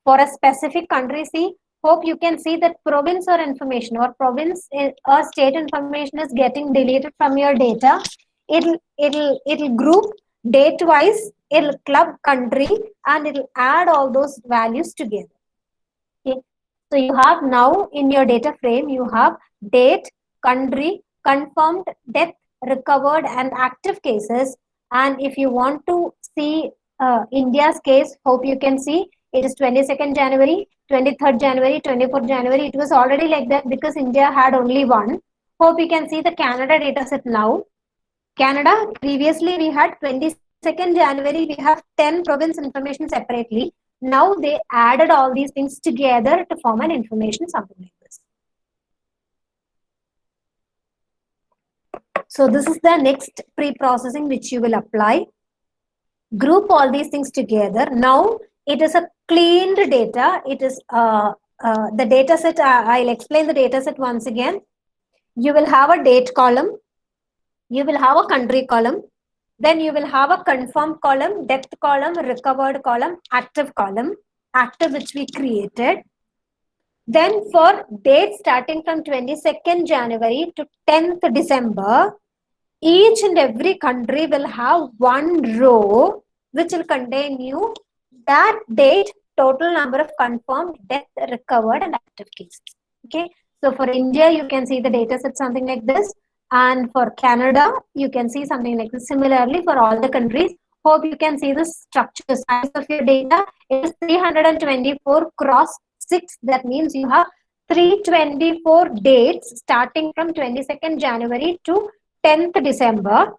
for a specific country, see, hope you can see that province or information or province or state information is getting deleted from your data. It'll group date wise, it'll club country, and it'll add all those values together. Okay. So you have now in your data frame, you have date, country, confirmed death, recovered, and active cases. And if you want to see India's case, hope you can see it is 22nd January, 23rd January, 24th January. It was already like that because India had only one. Hope you can see the Canada data set now. Canada, previously we had 22nd January, we have 10 province information separately. Now they added all these things together to form an information, something like this. So this is the next pre-processing which you will apply. Group all these things together. Now it is a cleaned data. It is the data set. I'll explain the data set once again. You will have a date column. You will have a country column. Then you will have a confirmed column, death column, recovered column, active column, active which we created. Then for dates starting from 22nd January to 10th December, each and every country will have one row which will contain you that date, total number of confirmed, death, recovered, and active cases. Okay. So for India, you can see the data set something like this. And for Canada, you can see something like this. Similarly, for all the countries, hope you can see the structure size of your data. It is 324 cross 6. That means you have 324 dates starting from 22nd January to 10th December.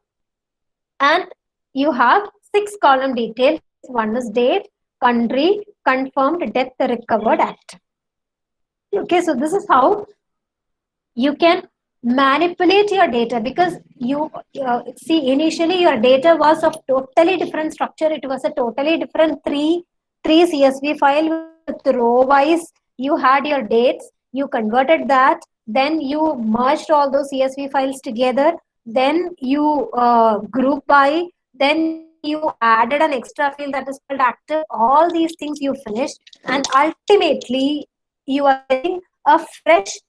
And you have 6 column details. One is date, country, confirmed, death, recovered, active. Okay, so this is how you can manipulate your data, because you see, initially your data was of totally different structure. It was a totally different three CSV file with row wise. You had your dates, you converted that, then you merged all those CSV files together, then you group by, then you added an extra field that is called active. All these things you finished, and ultimately you are getting a fresh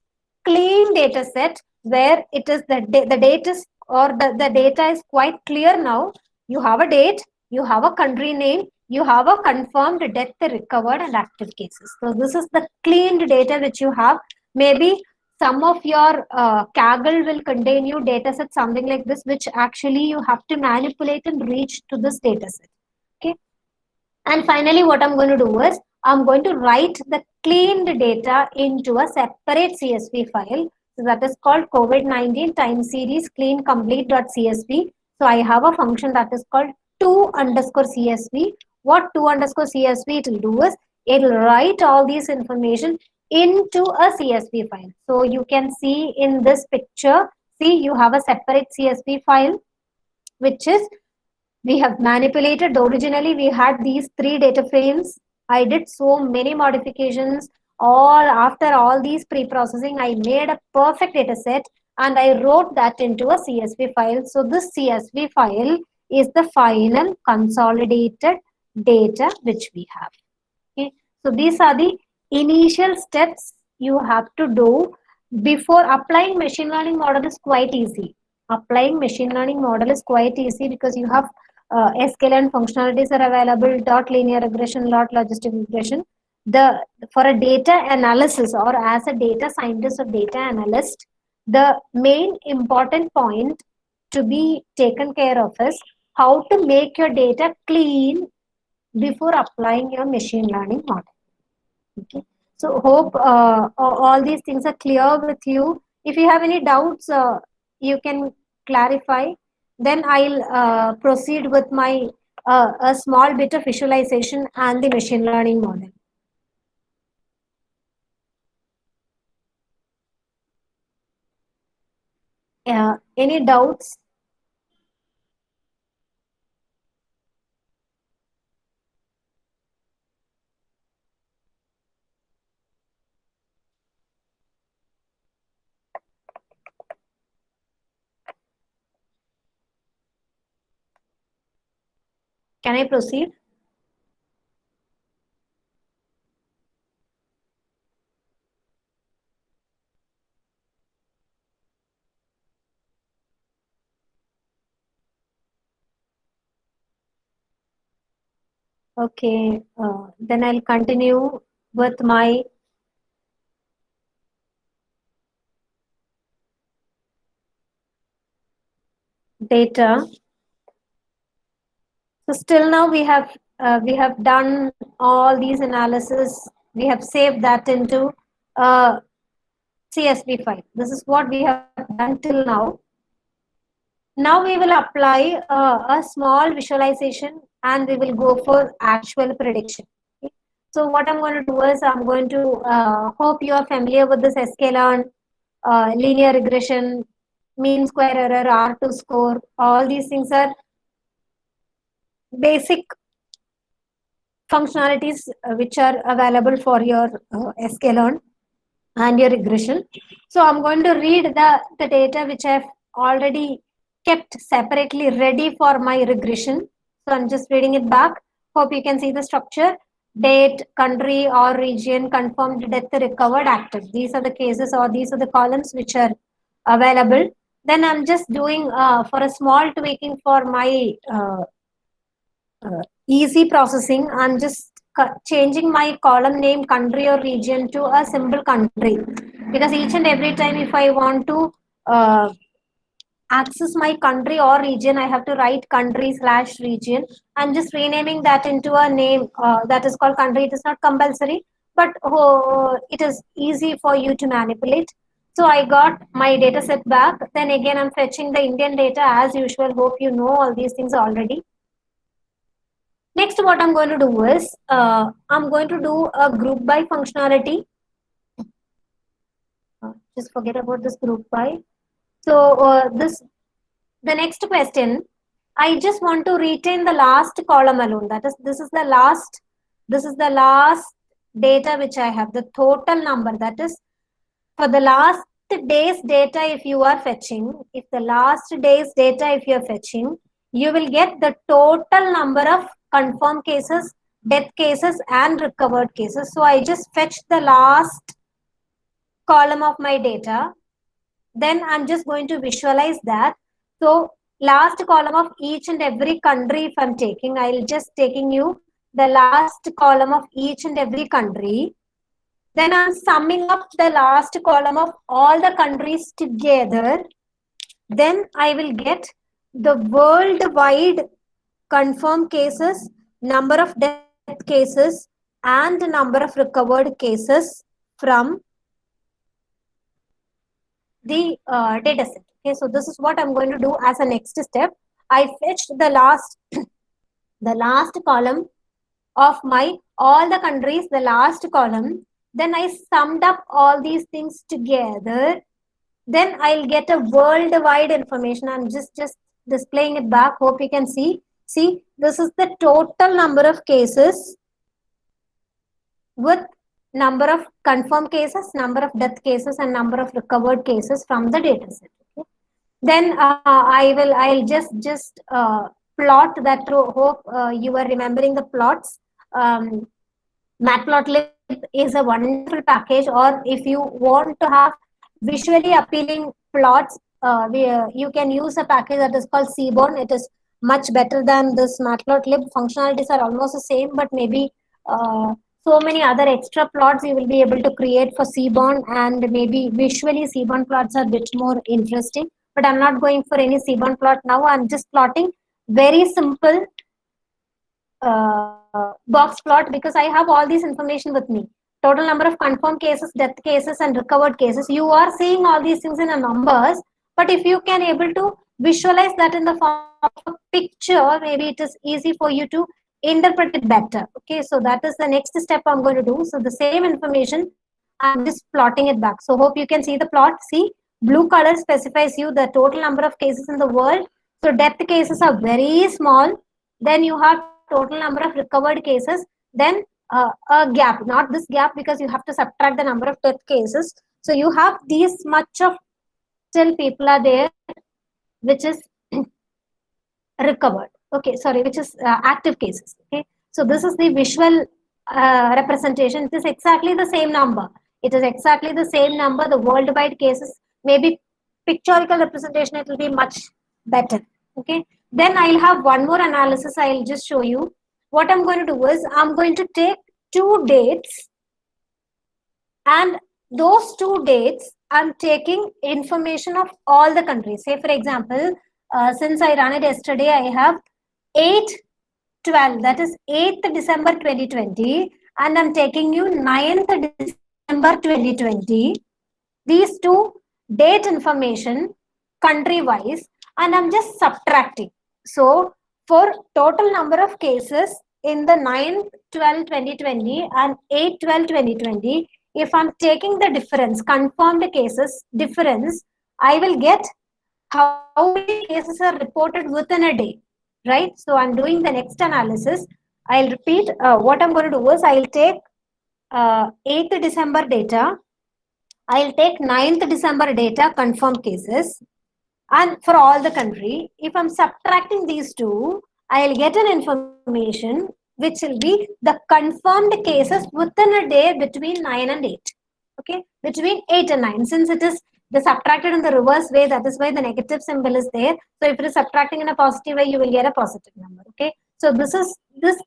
clean data set where it is the date is, or the data is quite clear now. You have a date, you have a country name, you have a confirmed death, recovered, and active cases. So this is the cleaned data which you have. Maybe some of your Kaggle will contain you data set something like this, which actually you have to manipulate and reach to this data set. Okay. And finally, what I'm going to do is, I'm going to write the cleaned data into a separate CSV file. So that is called COVID-19 time series clean complete.csv. So I have a function that is called to_CSV. What to_CSV it will do is, it will write all these information into a CSV file. So you can see in this picture, see, you have a separate CSV file, which is, we have manipulated. Originally we had these 3 data frames. I did so many modifications. After all these pre-processing, I made a perfect data set and I wrote that into a CSV file. So this CSV file is the final consolidated data which we have. Okay, so these are the initial steps you have to do before applying machine learning model is quite easy. Applying machine learning model is quite easy because you have sklearn functionalities are available, dot linear regression, dot logistic regression. The for a data analysis or as a data scientist or data analyst, the main important point to be taken care of is how to make your data clean before applying your machine learning model. Okay. So hope all these things are clear with you. If you have any doubts, you can clarify. Then I'll proceed with my a small bit of visualization and the machine learning model. Any doubts? Can I proceed? Okay. Then I'll continue with my data. So still now we have done all these analysis. We have saved that into uh, CSV file. This is what we have done till now. Now we will apply a small visualization and we will go for actual prediction. Okay. So what I'm going to do is I'm going to hope you are familiar with this sklearn, linear regression, mean square error, R2 score. All these things are basic functionalities which are available for your sklearn and your regression. So I'm going to read the data which I've already kept separately ready for my regression. So I'm just reading it back. Hope you can see the structure. Date, country or region, confirmed death, recovered, active. These are the cases or these are the columns which are available. Then I'm just doing for a small tweaking for my easy processing. I'm just changing my column name country or region to a simple country because each and every time if I want to uh, access my country or region, I have to write country slash region. I'm just renaming that into a name that is called country. It is not compulsory, but it is easy for you to manipulate. So I got my data set back. Then again, I'm fetching the Indian data as usual. Hope you know all these things already. Next, what I'm going to do is I'm going to do a group by functionality. Just forget about this group by. So the next question, I just want to retain the last column alone. That is, this is the last data which I have, the total number. That is for the last day's data if you are fetching. If the last day's data if you are fetching, you will get the total number of confirmed cases, death cases and recovered cases. So I just fetched the last column of my data. Then I'm just going to visualize that. So last column of each and every country if I'm taking, I'll just taking you the last column of each and every country. Then I'm summing up the last column of all the countries together. Then I will get the worldwide confirmed cases, number of death cases, and number of recovered cases from the data set. Okay, so this is what I'm going to do as a next step. I fetched the last the last column of my all the countries, the last column. Then I summed up all these things together. Then I'll get a worldwide information. I'm just displaying it back. Hope you can see. See, this is the total number of cases with number of confirmed cases, number of death cases, and number of recovered cases from the data set. Okay. Then I'll just plot that hope you are remembering the plots. Um, Matplotlib is a wonderful package, or if you want to have visually appealing plots, you can use a package that is called Seaborn. It is much better than this Matplotlib. Functionalities are almost the same, but maybe so many other extra plots you will be able to create for Seaborn, and maybe visually Seaborn plots are a bit more interesting. But I'm not going for any Seaborn plot now. I'm just plotting very simple box plot because I have all these information with me. Total number of confirmed cases, death cases, and recovered cases. You are seeing all these things in a numbers, but if you can able to visualize that in the form of a picture, maybe it is easy for you to interpret it better. Okay, so that is the next step I'm going to do. So the same information, I'm just plotting it back. So hope you can see the plot. See, blue color specifies you the total number of cases in the world. So death cases are very small. Then you have total number of recovered cases. Then a gap, not this gap, because you have to subtract the number of death cases. So you have these much of still people are there, which is recovered. Okay, sorry, which is active cases. Okay, so this is the visual representation. It is exactly the same number. It is exactly the same number. The worldwide cases, maybe pictorial representation, it will be much better. Okay, then I'll have one more analysis. I'll just show you. What I'm going to do is I'm going to take two dates, and those two dates I'm taking information of all the countries. Say for example, since I ran it yesterday, I have 8/12, that is 8th December 2020, and I'm taking you 9th December 2020. These two date information country wise, and I'm just subtracting. So for total number of cases in the 9/12/2020 and 8/12/2020, if I'm taking the difference, confirmed cases difference, I will get how many cases are reported within a day, right? So I'm doing the next analysis. I'll repeat. What I'm going to do is I'll take 8th December data. I'll take 9th December data, confirmed cases, and for all the country. If I'm subtracting these two, I'll get an information which will be the confirmed cases within a day between 9 and 8. Okay, between 8 and 9. Since it is the subtracted in the reverse way, that is why the negative symbol is there. So if it is subtracting in a positive way, you will get a positive number. Okay, so this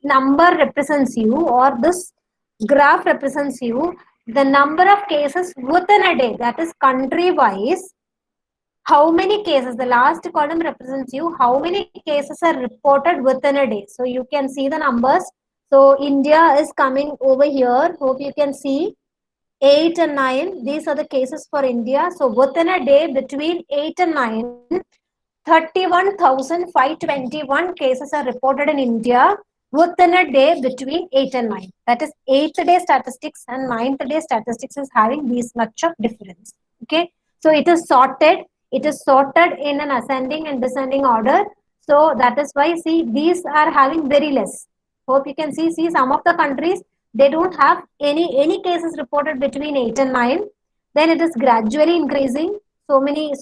number represents you, or this graph represents you the number of cases within a day, that is country wise. How many cases, the last column represents you how many cases are reported within a day. So you can see the numbers. So India is coming over here. Hope you can see 8 and 9. These are the cases for India. So within a day between 8 and 9, 31,521 cases are reported in India within a day between 8 and 9. That is 8th day statistics and 9th day statistics is having these much of difference. Okay, so it is sorted. It is sorted in an ascending and descending order. So that is why, see, these are having very less. Hope you can see some of the countries, they don't have any cases reported between 8 and 9. Then it is gradually increasing. So many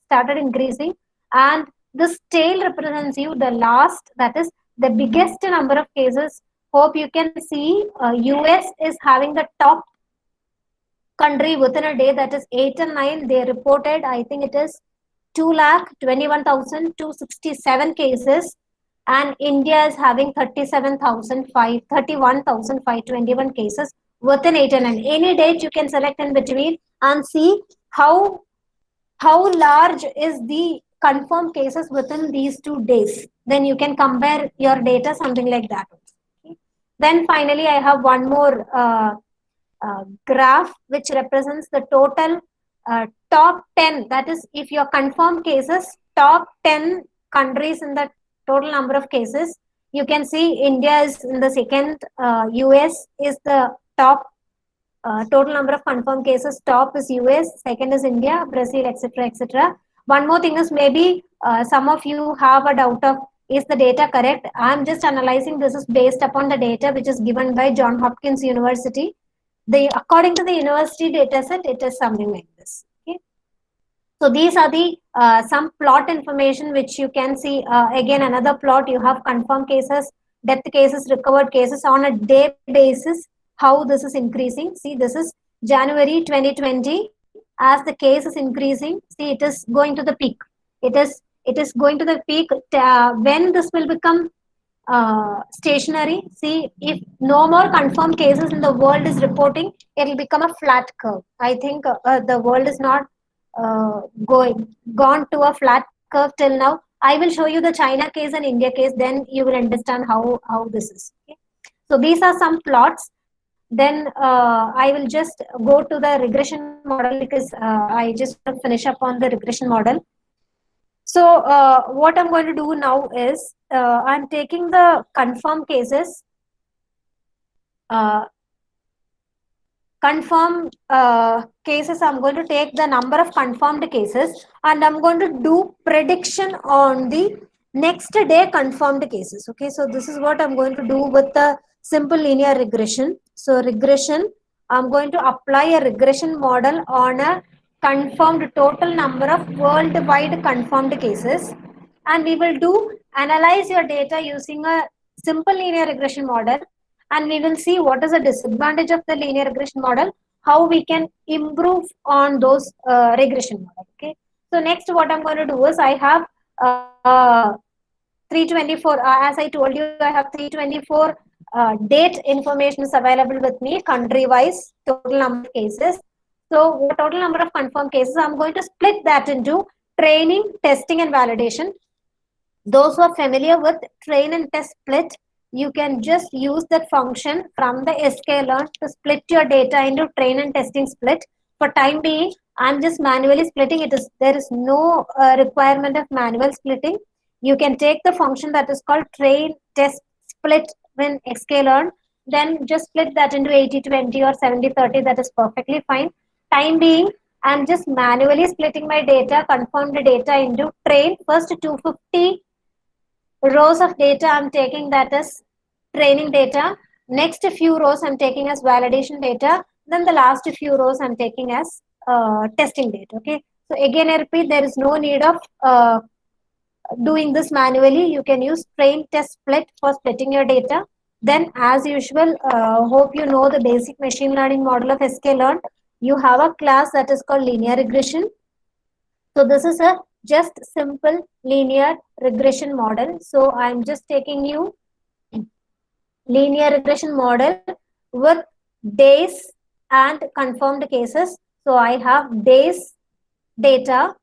started increasing, and this tail represents you the last, that is the biggest number of cases. Hope you can see US is having the top country within a day, that is 8 and 9. They reported, I think it is 2,21,267 cases, and India is having 31,521 cases within 8 and 9. Any date you can select in between and see how large is the confirmed cases within these 2 days. Then you can compare your data, something like that. Okay. Then finally, I have one more graph which represents the total top 10. That is, if your confirmed cases, top 10 countries in the total number of cases. You can see India is in the second, US is the top. Total number of confirmed cases, top is US, second is India, Brazil, etc., etc. One more thing is, maybe some of you have a doubt of, is the data correct? I'm just analyzing. This is based upon the data which is given by John Hopkins University. According to the university data set, it is something like this. Okay. So these are the some plot information which you can see. Again, another plot, you have confirmed cases, death cases, recovered cases on a day basis, how this is increasing. See, this is January 2020. As the case is increasing, see, it is going to the peak. It is going to the peak. When this will become stationary, see, if no more confirmed cases in the world is reporting, it will become a flat curve. I think the world is not gone to a flat curve till now. I will show you the China case and India case, then you will understand how this is. Okay? So these are some plots. Then I will just go to the regression model because I just want to finish up on the regression model. So what I'm going to do now is I'm taking the confirmed cases, uh, confirmed cases. I'm going to take the number of confirmed cases and I'm going to do prediction on the next day confirmed cases. Okay, so this is what I'm going to do with the simple linear regression. So regression, I'm going to apply a regression model on a confirmed total number of worldwide confirmed cases, and we will do analyze your data using a simple linear regression model, and we will see what is the disadvantage of the linear regression model, how we can improve on those regression model. Okay, so next what I'm going to do is I have 324, as I told you, I have 324 date information is available with me, country wise, total number of cases. So what total number of confirmed cases, I'm going to split that into training, testing and validation. Those who are familiar with train and test split, you can just use that function from the sklearn to split your data into train and testing split. For time being, I'm just manually splitting. There is no requirement of manual splitting. You can take the function that is called train test split when sklearn, then just split that into 80-20 or 70-30. That is perfectly fine. Time being, I'm just manually splitting my data, confirmed data into train. First 250 rows of data I'm taking, that is training data. Next few rows I'm taking as validation data. Then the last few rows I'm taking as testing data. Okay. So again, I repeat, there is no need of doing this manually. You can use train test split for splitting your data. Then as usual, hope you know the basic machine learning model of sklearn. You have a class that is called linear regression. So this is a just simple linear regression model. So I'm just taking you linear regression model with days and confirmed cases. So I have days data,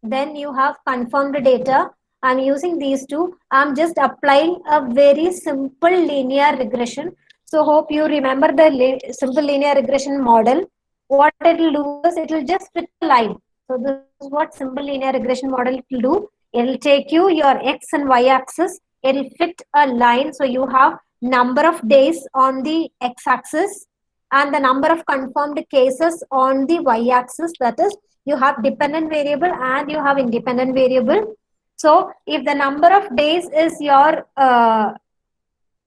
then you have confirmed data. I'm using these two. I'm just applying a very simple linear regression. So hope you remember the simple linear regression model. What it will do is it will just fit a line. So this is what simple linear regression model will do. It will take you your x and y axis. It will fit a line. So you have number of days on the x axis and the number of confirmed cases on the y axis. That is, you have dependent variable and you have independent variable. So if the number of days is your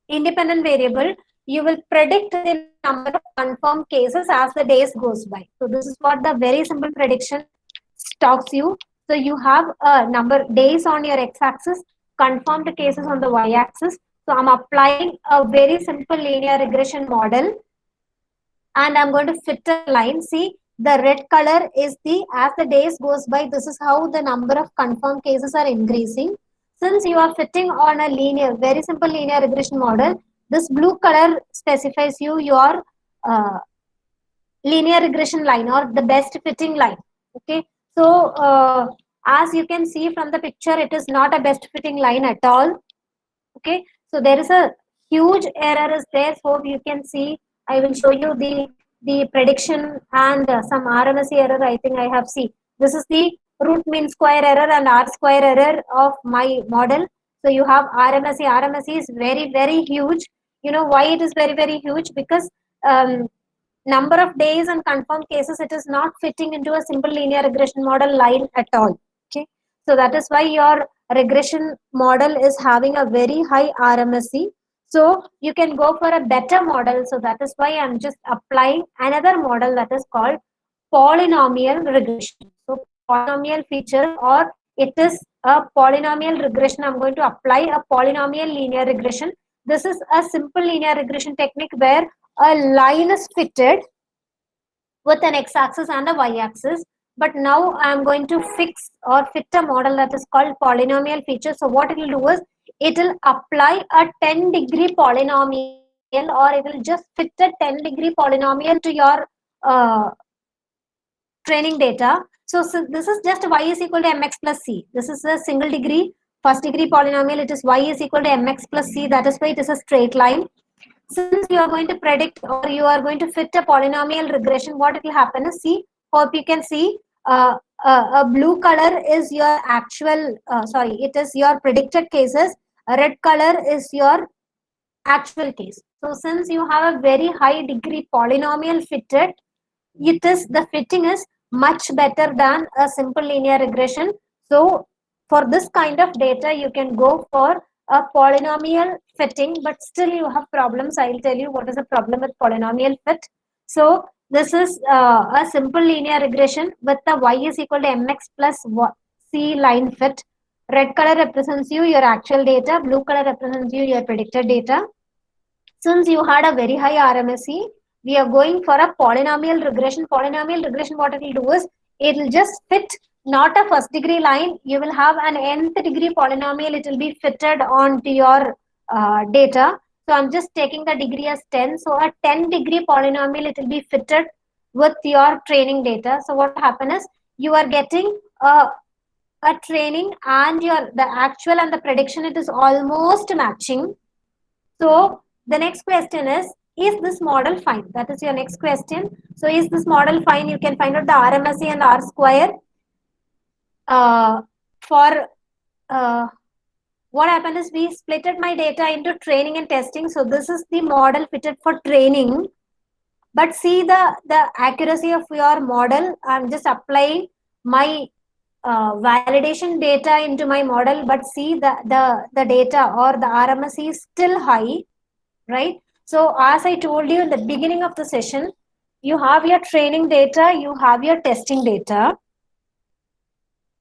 independent variable, you will predict the number of confirmed cases as the days goes by. So this is what the very simple prediction talks you. So you have a number days on your x-axis, confirmed cases on the y-axis. So I'm applying a very simple linear regression model and I'm going to fit a line. See, the red color is the, as the days goes by, this is how the number of confirmed cases are increasing. Since you are fitting on a linear, very simple linear regression model, this blue color specifies you your uh, linear regression line or the best fitting line. Okay, so as you can see from the picture, it is not a best fitting line at all. Okay, so there is a huge error is there. So you can see, I will show you the prediction and some RMSE error. I think I have seen, this is the root mean square error and R square error of my model. So you have RMSE. RMSE is very huge. You know why it is very huge? Because number of days and confirmed cases, it is not fitting into a simple linear regression model line at all. Okay, so that is why your regression model is having a very high RMSE. So you can go for a better model. So that is why I'm just applying another model that is called polynomial regression. So polynomial features, or it is a polynomial regression. I'm going to apply a polynomial linear regression. This is a simple linear regression technique where a line is fitted with an x-axis and a y-axis. But now I'm going to fix or fit a model that is called polynomial feature. So what it will do is it will apply a 10-degree polynomial, or it will just fit a 10-degree polynomial to your uh, training data. So this is just y is equal to mx plus c. This is a single degree, first degree polynomial. It is y is equal to mx plus c. That is why it is a straight line. Since you are going to predict or you are going to fit a polynomial regression, what it will happen is, see, hope you can see, a blue color is your actual, sorry, it is your predicted cases. A red color is your actual case. So since you have a very high degree polynomial fitted, it is the fitting is much better than a simple linear regression. So for this kind of data you can go for a polynomial fitting, but still you have problems. I'll tell you what is the problem with polynomial fit. So this is a simple linear regression with the y is equal to mx plus c line fit. Red color represents you your actual data, blue color represents you your predicted data. Since you had a very high RMSE, we are going for a polynomial regression. Polynomial regression, what it will do is, it will just fit not a first degree line. You will have an nth degree polynomial. It will be fitted onto your data. So I'm just taking the degree as 10. So a 10-degree polynomial, it will be fitted with your training data. So what will happen is, you are getting a training and the actual and the prediction, it is almost matching. So the next question is this model fine? That is your next question. So is this model fine? You can find out the RMSE and R square. For what happened is, we splitted my data into training and testing. So this is the model fitted for training. But see the accuracy of your model. I'm just applying my validation data into my model, but see the data or the RMSE is still high, right? So as I told you in the beginning of the session, you have your training data, you have your testing data.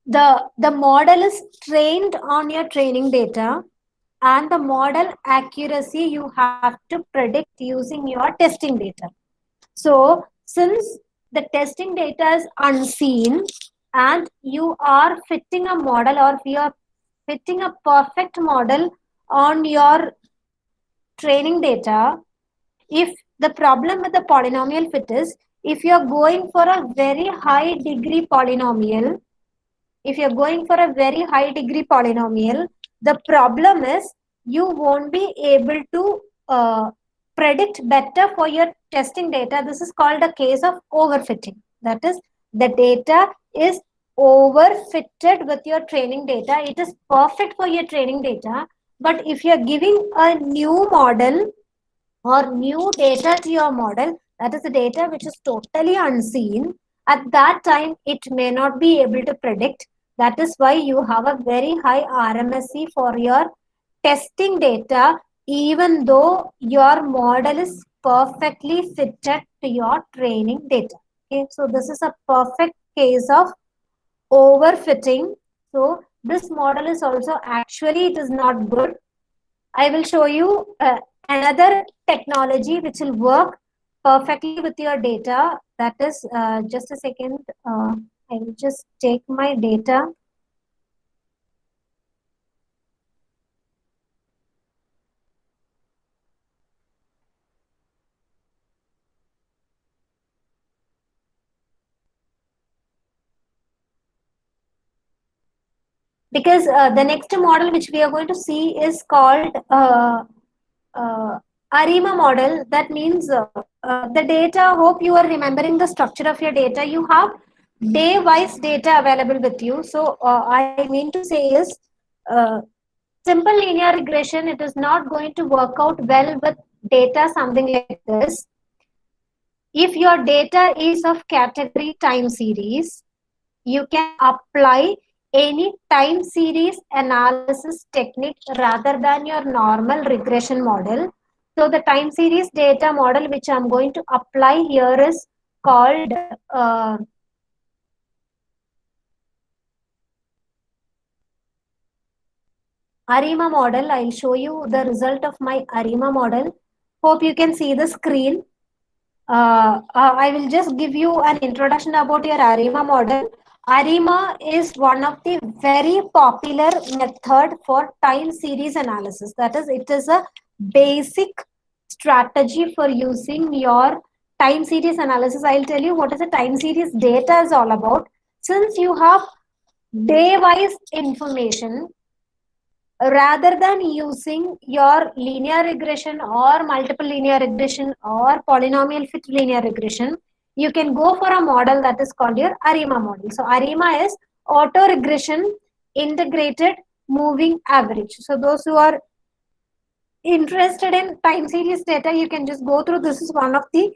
The model is trained on your training data, and the model accuracy you have to predict using your testing data. So since the testing data is unseen and you are fitting a model, or we are fitting a perfect model on your training data, if the problem with the polynomial fit is, if you are going for a very high degree polynomial, if you're going for a very high degree polynomial, the problem is you won't be able to predict better for your testing data. This is called a case of overfitting. That is, the data is overfitted with your training data. It is perfect for your training data, but if you're giving a new model or new data to your model, that is the data which is totally unseen, at that time it may not be able to predict. That is why you have a very high RMSE for your testing data, even though your model is perfectly fitted to your training data. Okay, so this is a perfect case of overfitting. So this model is also, actually it is not good. I will show you another technology which will work perfectly with your data. That is, just a second, I will just take my data. Because the next model which we are going to see is called ARIMA model. That means the data, hope you are remembering the structure of your data. You have day-wise data available with you. So I mean to say is, uh, simple linear regression, it is not going to work out well with data something like this. If your data is of category time series, you can apply any time series analysis technique rather than your normal regression model. So the time series data model which I'm going to apply here is called ARIMA model. I'll show you the result of my ARIMA model. Hope you can see the screen. I will just give you an introduction about your ARIMA model. ARIMA is one of the very popular method for time series analysis. That is, it is a basic strategy for using your time series analysis. I'll tell you what is a time series data is all about. Since you have day-wise information, rather than using your linear regression or multiple linear regression or polynomial fit linear regression, you can go for a model that is called your ARIMA model. So ARIMA is auto regression integrated moving average. So those who are interested in time series data, you can just go through. This is one of the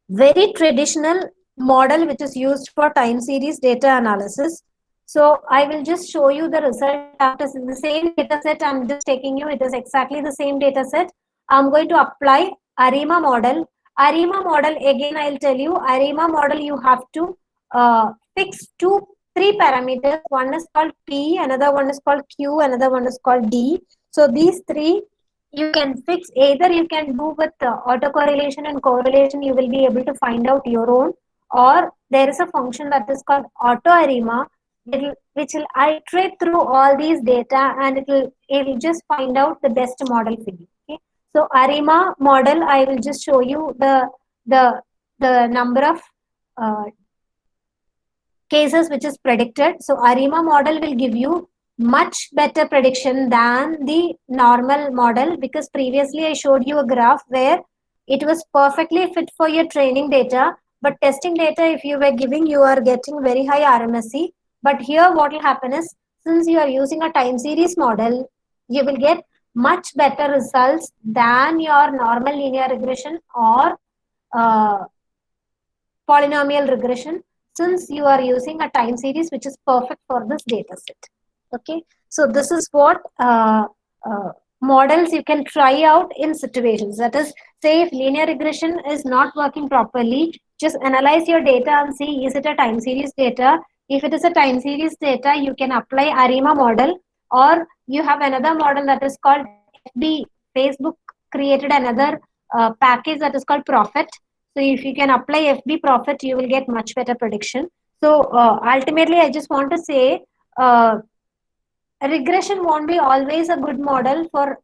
very traditional model which is used for time series data analysis. So I will just show you the result after the same data set. I'm just taking you, it is exactly the same data set. I'm going to apply ARIMA model. ARIMA model, again I'll tell you, ARIMA model you have to fix three parameters. One is called P, another one is called Q, another one is called D. So these three you can fix. Either you can do with autocorrelation and correlation, you will be able to find out your own, or there is a function that is called AutoArima, which will iterate through all these data and it will just find out the best model for you. Okay, so ARIMA model, I will just show you the the number of uh, cases which is predicted. So ARIMA model will give you much better prediction than the normal model, because previously I showed you a graph where it was perfectly fit for your training data, but testing data, if you were giving, you are getting very high RMSE. But here what will happen is, since you are using a time series model, you will get much better results than your normal linear regression or uh, polynomial regression, since you are using a time series which is perfect for this data set. Okay, so this is what uh, models you can try out in situations. That is, say if linear regression is not working properly, just analyze your data and see, is it a time series data? If it is a time series data, you can apply ARIMA model, or you have another model that is called FB. Facebook created another package that is called Prophet. So if you can apply FB Prophet, you will get much better prediction. So ultimately, I just want to say, uh, regression won't be always a good model for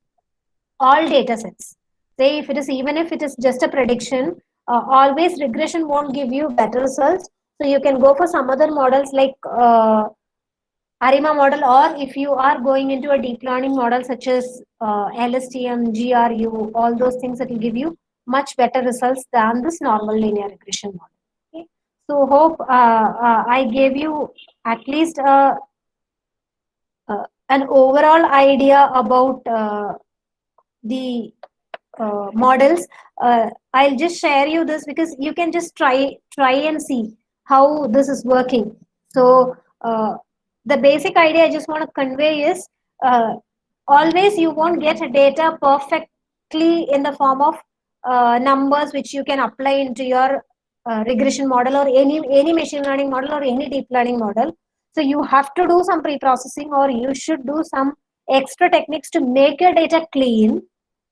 all data sets. Say if it is, even if it is just a prediction, always regression won't give you better results. So you can go for some other models like ARIMA model, or if you are going into a deep learning model such as LSTM, GRU, all those things that will give you much better results than this normal linear regression model. Okay. So hope I gave you at least an overall idea about the models. I'll just share you this because you can just try and see how this is working. So the basic idea I just want to convey is, always you won't get data perfectly in the form of numbers which you can apply into your regression model or any machine learning model or any deep learning model. So you have to do some pre-processing, or you should do some extra techniques to make your data clean.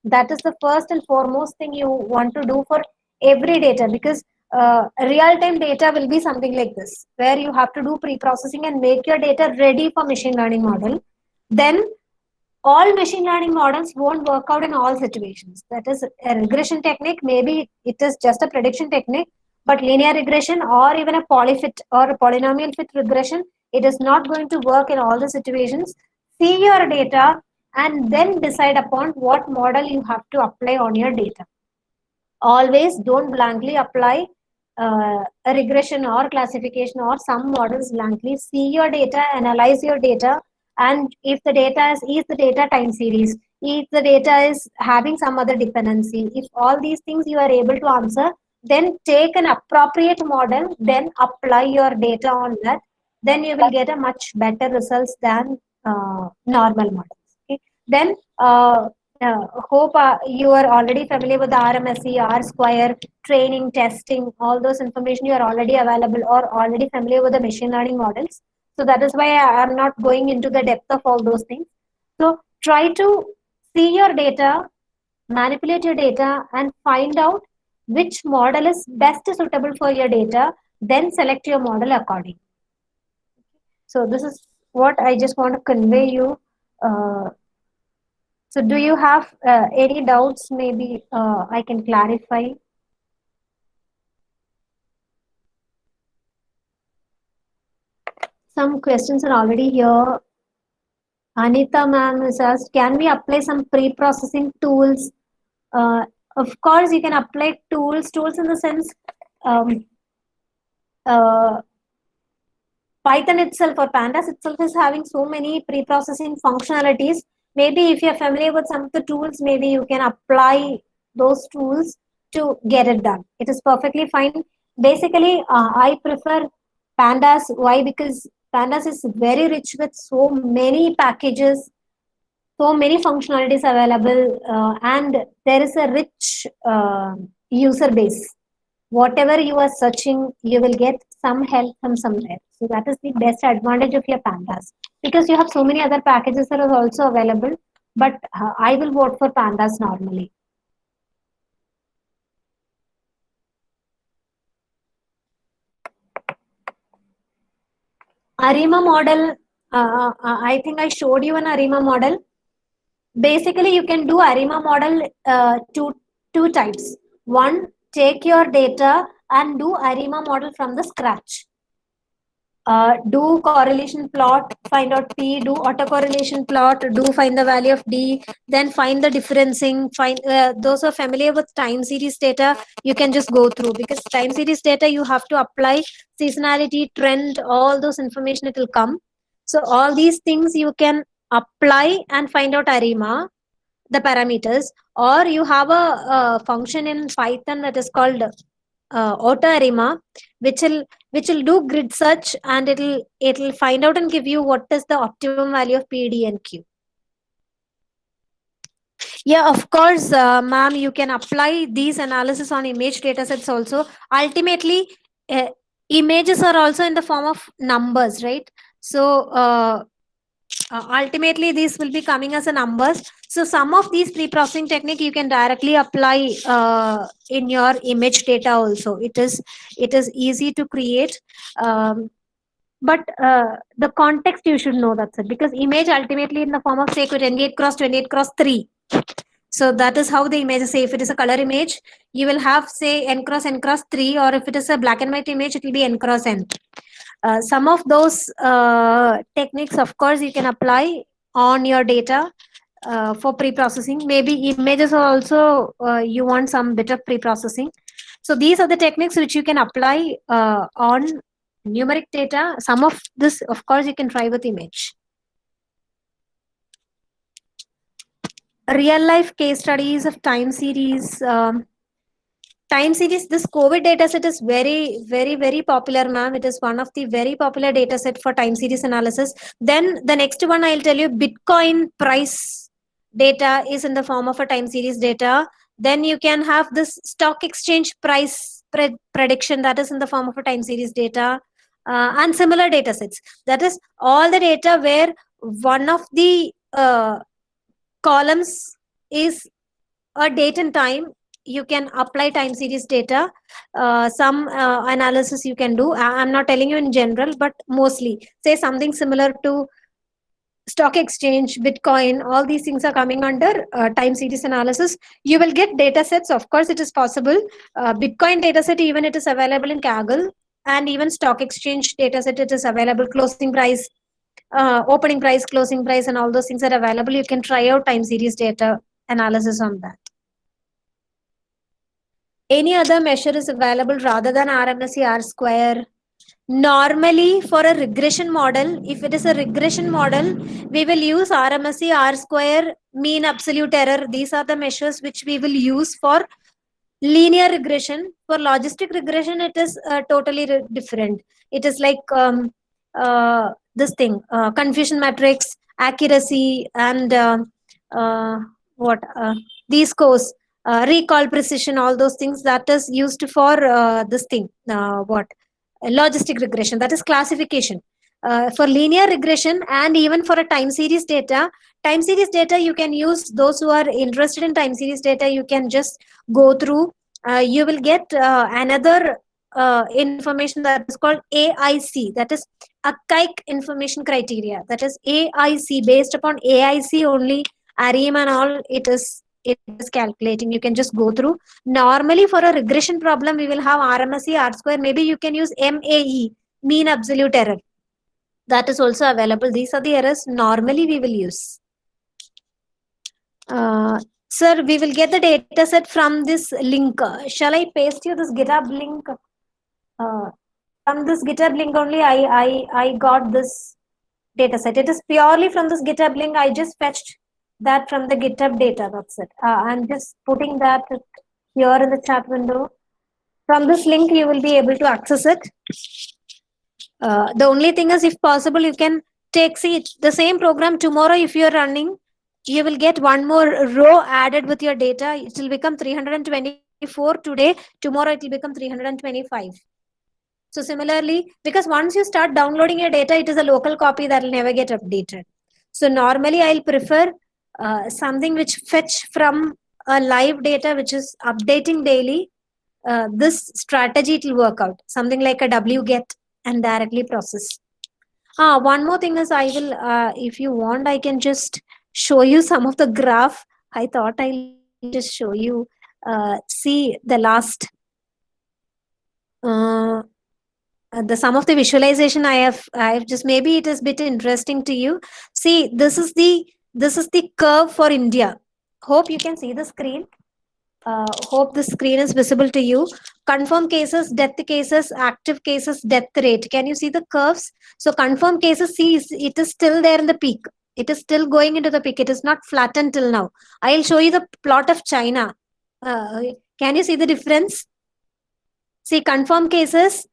That is the first and foremost thing you want to do for every data, because real-time data will be something like this, where you have to do pre-processing and make your data ready for machine learning model. Then all machine learning models won't work out in all situations. That is a regression technique, maybe it is just a prediction technique, but linear regression or even a polyfit or a polynomial fit regression, it is not going to work in all the situations. See your data and then decide upon what model you have to apply on your data. Always don't blankly apply a regression or classification or some models blankly. See your data, analyze your data, and if the data is the data time series, if the data is having some other dependency, if all these things you are able to answer, then take an appropriate model, then apply your data on that, then you will get a much better results than normal models. Okay, then hope you are already familiar with the RMSE, R square, training, testing, all those information you are already available or already familiar with the machine learning models. So that is why I am not going into the depth of all those things. So try to see your data, manipulate your data, and find out which model is best suitable for your data, then select your model accordingly. So this is what I just want to convey you. Uh, so do you have any doubts? Maybe I can clarify. Some questions are already here. Anita ma'am has asked, can we apply some pre-processing tools? Uh, of course, you can apply tools in the sense, um, uh, Python itself or Pandas itself is having so many pre-processing functionalities. Maybe if you're familiar with some of the tools, maybe you can apply those tools to get it done. It is perfectly fine. Basically, I prefer Pandas. Why? Because Pandas is very rich with so many packages, so many functionalities available, and there is a rich user base. Whatever you are searching, you will get some help from somewhere. So that is the best advantage of your Pandas, because you have so many other packages that are also available. But I will vote for Pandas normally. Arima model, I think I showed you an Arima model. Basically, you can do Arima model two types. One, take your data and do Arima model from the scratch. Do correlation plot, find out P, do autocorrelation plot, do find the value of D, then find the differencing, find those who are familiar with time series data, you can just go through, because time series data you have to apply seasonality, trend, all those information it will come. So all these things you can apply and find out ARIMA, the parameters, or you have a function in Python that is called auto arima, which will do grid search, and it'll find out and give you what is the optimum value of PD and Q. Yeah, of course, ma'am, you can apply these analysis on image datasets also. Ultimately, uh, images are also in the form of numbers, right? So ultimately these will be coming as a numbers. So some of these pre-processing technique you can directly apply in your image data also. It is easy to create, but the context you should know, that's it, because image ultimately in the form of say 28 cross 28 cross 3. So that is how the image is. Say if it is a color image, you will have say n cross 3, or if it is a black and white image, it will be n cross n. Some of those techniques, of course, you can apply on your data for pre-processing. Maybe images are also you want some bit of pre-processing. So these are the techniques which you can apply on numeric data. Some of this, of course, you can try with image. Real life case studies of time series. Time series, this COVID dataset is very popular, ma'am. It is one of the very popular dataset for time series analysis. Then the next one I'll tell you, Bitcoin price data is in the form of a time series data. Then you can have this stock exchange price prediction, that is in the form of a time series data, and similar datasets. That is all the data where one of the columns is a date and time. You can apply time series data. Some analysis you can do. I'm not telling you in general, but mostly say something similar to stock exchange, Bitcoin, all these things are coming under time series analysis. You will get data sets. Of course, it is possible. Bitcoin data set, even it is available in Kaggle, and even stock exchange data set, it is available. Closing price, opening price, closing price, and all those things are available. You can try out time series data analysis on that. Any other measure is available rather than RMSE R square? Normally, for a regression model, if it is a regression model, we will use RMSE R square, mean absolute error. These are the measures which we will use for linear regression. For logistic regression, it is totally different. It is like this thing, confusion matrix, accuracy, and what these scores, recall precision, all those things that is used for this thing. What logistic regression, that is classification. For linear regression and even for a time series data, Time series data you can use. Those who are interested in time series data, you can just go through. You will get another information that is called AIC, that is archaic information criteria, that is AIC. Based upon AIC only, ARIM and all, it is calculating. You can just go through. Normally for a regression problem we will have RMSE, R square. Maybe you can use MAE, mean absolute error. That is also available. These are the errors normally we will use. uh, Sir, we will get the data set from this link. Shall I paste you this GitHub link? uh, from this GitHub link only I got this data set. It is purely from this GitHub link. I just fetched that from the GitHub data. That's it. I'm just putting that here in the chat window. From this link you will be able to access it. The only thing is, if possible, you can take, see, the same program tomorrow. If you are running, you will get one more row added with your data. It will become 324 today. Tomorrow it will become 325. So similarly, because once you start downloading your data, it is a local copy that will never get updated. So normally I'll prefer something which fetch from a live data which is updating daily. This strategy, it will work out. Something like a wget and directly process. One more thing is, I will, if you want, I can just show you some of the graph. I thought I'll just show you. See the last, uh, the some of the visualization I have just, maybe it is bit interesting to you. See, this is the curve for India. Hope you can see the screen. Hope the screen is visible to you. Confirm cases, death cases, active cases, death rate. Can you see the curves? So confirm cases, see, it is still there in the peak. It is still going into the peak. It is not flattened till now. I'll show you the plot of China. Can you see the difference? See, confirm cases.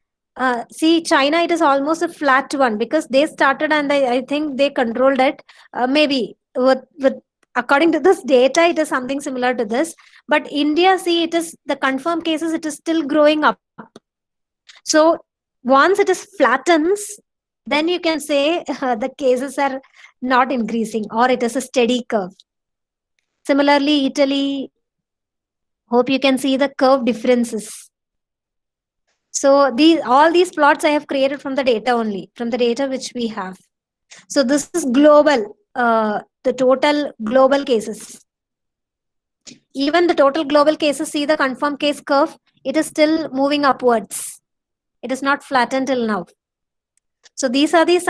See, China, it is almost a flat one because they started and I think they controlled it. Maybe with according to this data, it is something similar to this. But India, see, it is the confirmed cases, it is still growing up. So once it is flattens, then you can say the cases are not increasing, or it is a steady curve. Similarly, Italy, hope you can see the curve differences. So all these plots I have created from the data only, from the data which we have. So this is global, the total global cases. Even the total global cases, see the confirmed case curve, it is still moving upwards. It is not flattened till now. So these are the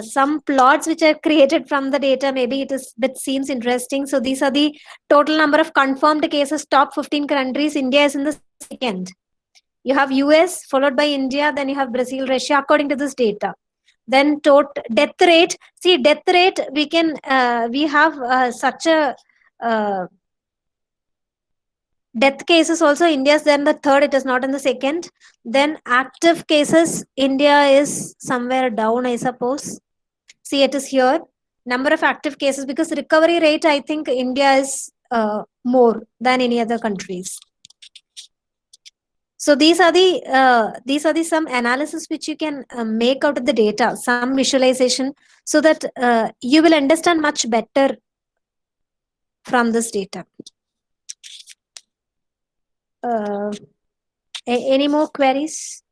some plots which are created from the data. Maybe it is bit seems interesting. So these are the total number of confirmed cases. Top 15 countries. India is in the second. You have US followed by India. Then you have Brazil, Russia. According to this data. Then death rate. See, death rate. We have such a death cases also. India is then the third. It is not in the second. Then active cases. India is somewhere down, I suppose. See, it is here. Number of active cases, because recovery rate, I think India is more than any other countries. So these are the some analysis which you can make out of the data, some visualization, so that you will understand much better from this data. Any more queries?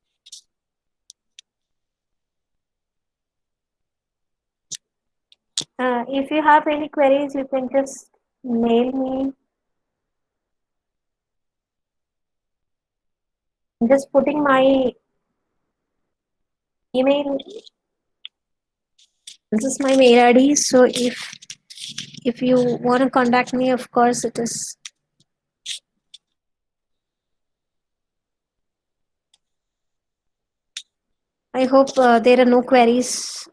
If you have any queries, you can just mail me. I'm just putting my email. This is my mail ID. So if you want to contact me, of course it is. I hope there are no queries.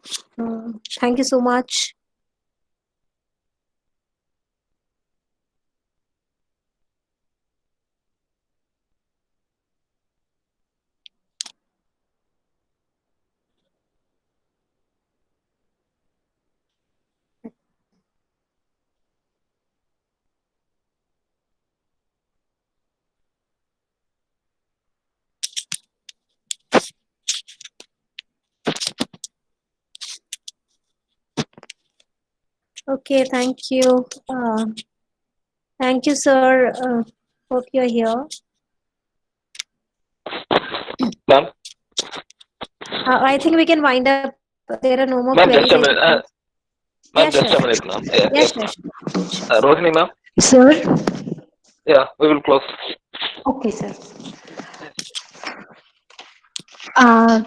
Thank you so much. Okay, thank you. Thank you, sir. Hope you're here. Ma'am, I think we can wind up. There are no more ma'am, queries, I just a minute. suppose. Yeah, Ma'am, sure, just a sure, minute, sure. ma'am. Yeah, Yes, sure, ma'am. sure. Sure. Rohini, ma'am. Sir? Yeah, we will close. Okay, sir.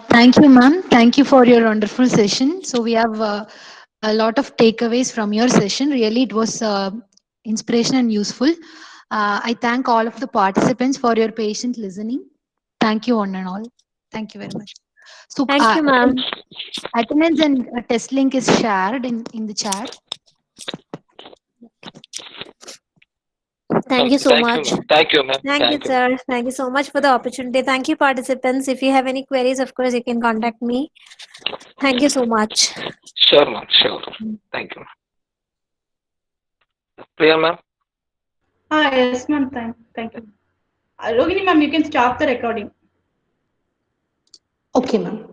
Thank you, ma'am. Thank you for your wonderful session. So we have a lot of takeaways from your session. Really, it was inspiration and useful. I thank all of the participants for your patient listening. Thank you, one and all. Thank you very much. So Thank you, ma'am. attendance and test link is shared in the chat. Thank you so Thank you, much. ma'am. Thank you, ma'am. Thank you, Thank you. sir. Thank you so much for the opportunity. Thank you, participants. If you have any queries, of course, you can contact me. Thank you so much. Sure, ma'am. Sure. Thank you, ma'am. Priya, ma'am. Yes, ma'am. Thank you. Rohini, ma'am, you can stop the recording. Okay, ma'am.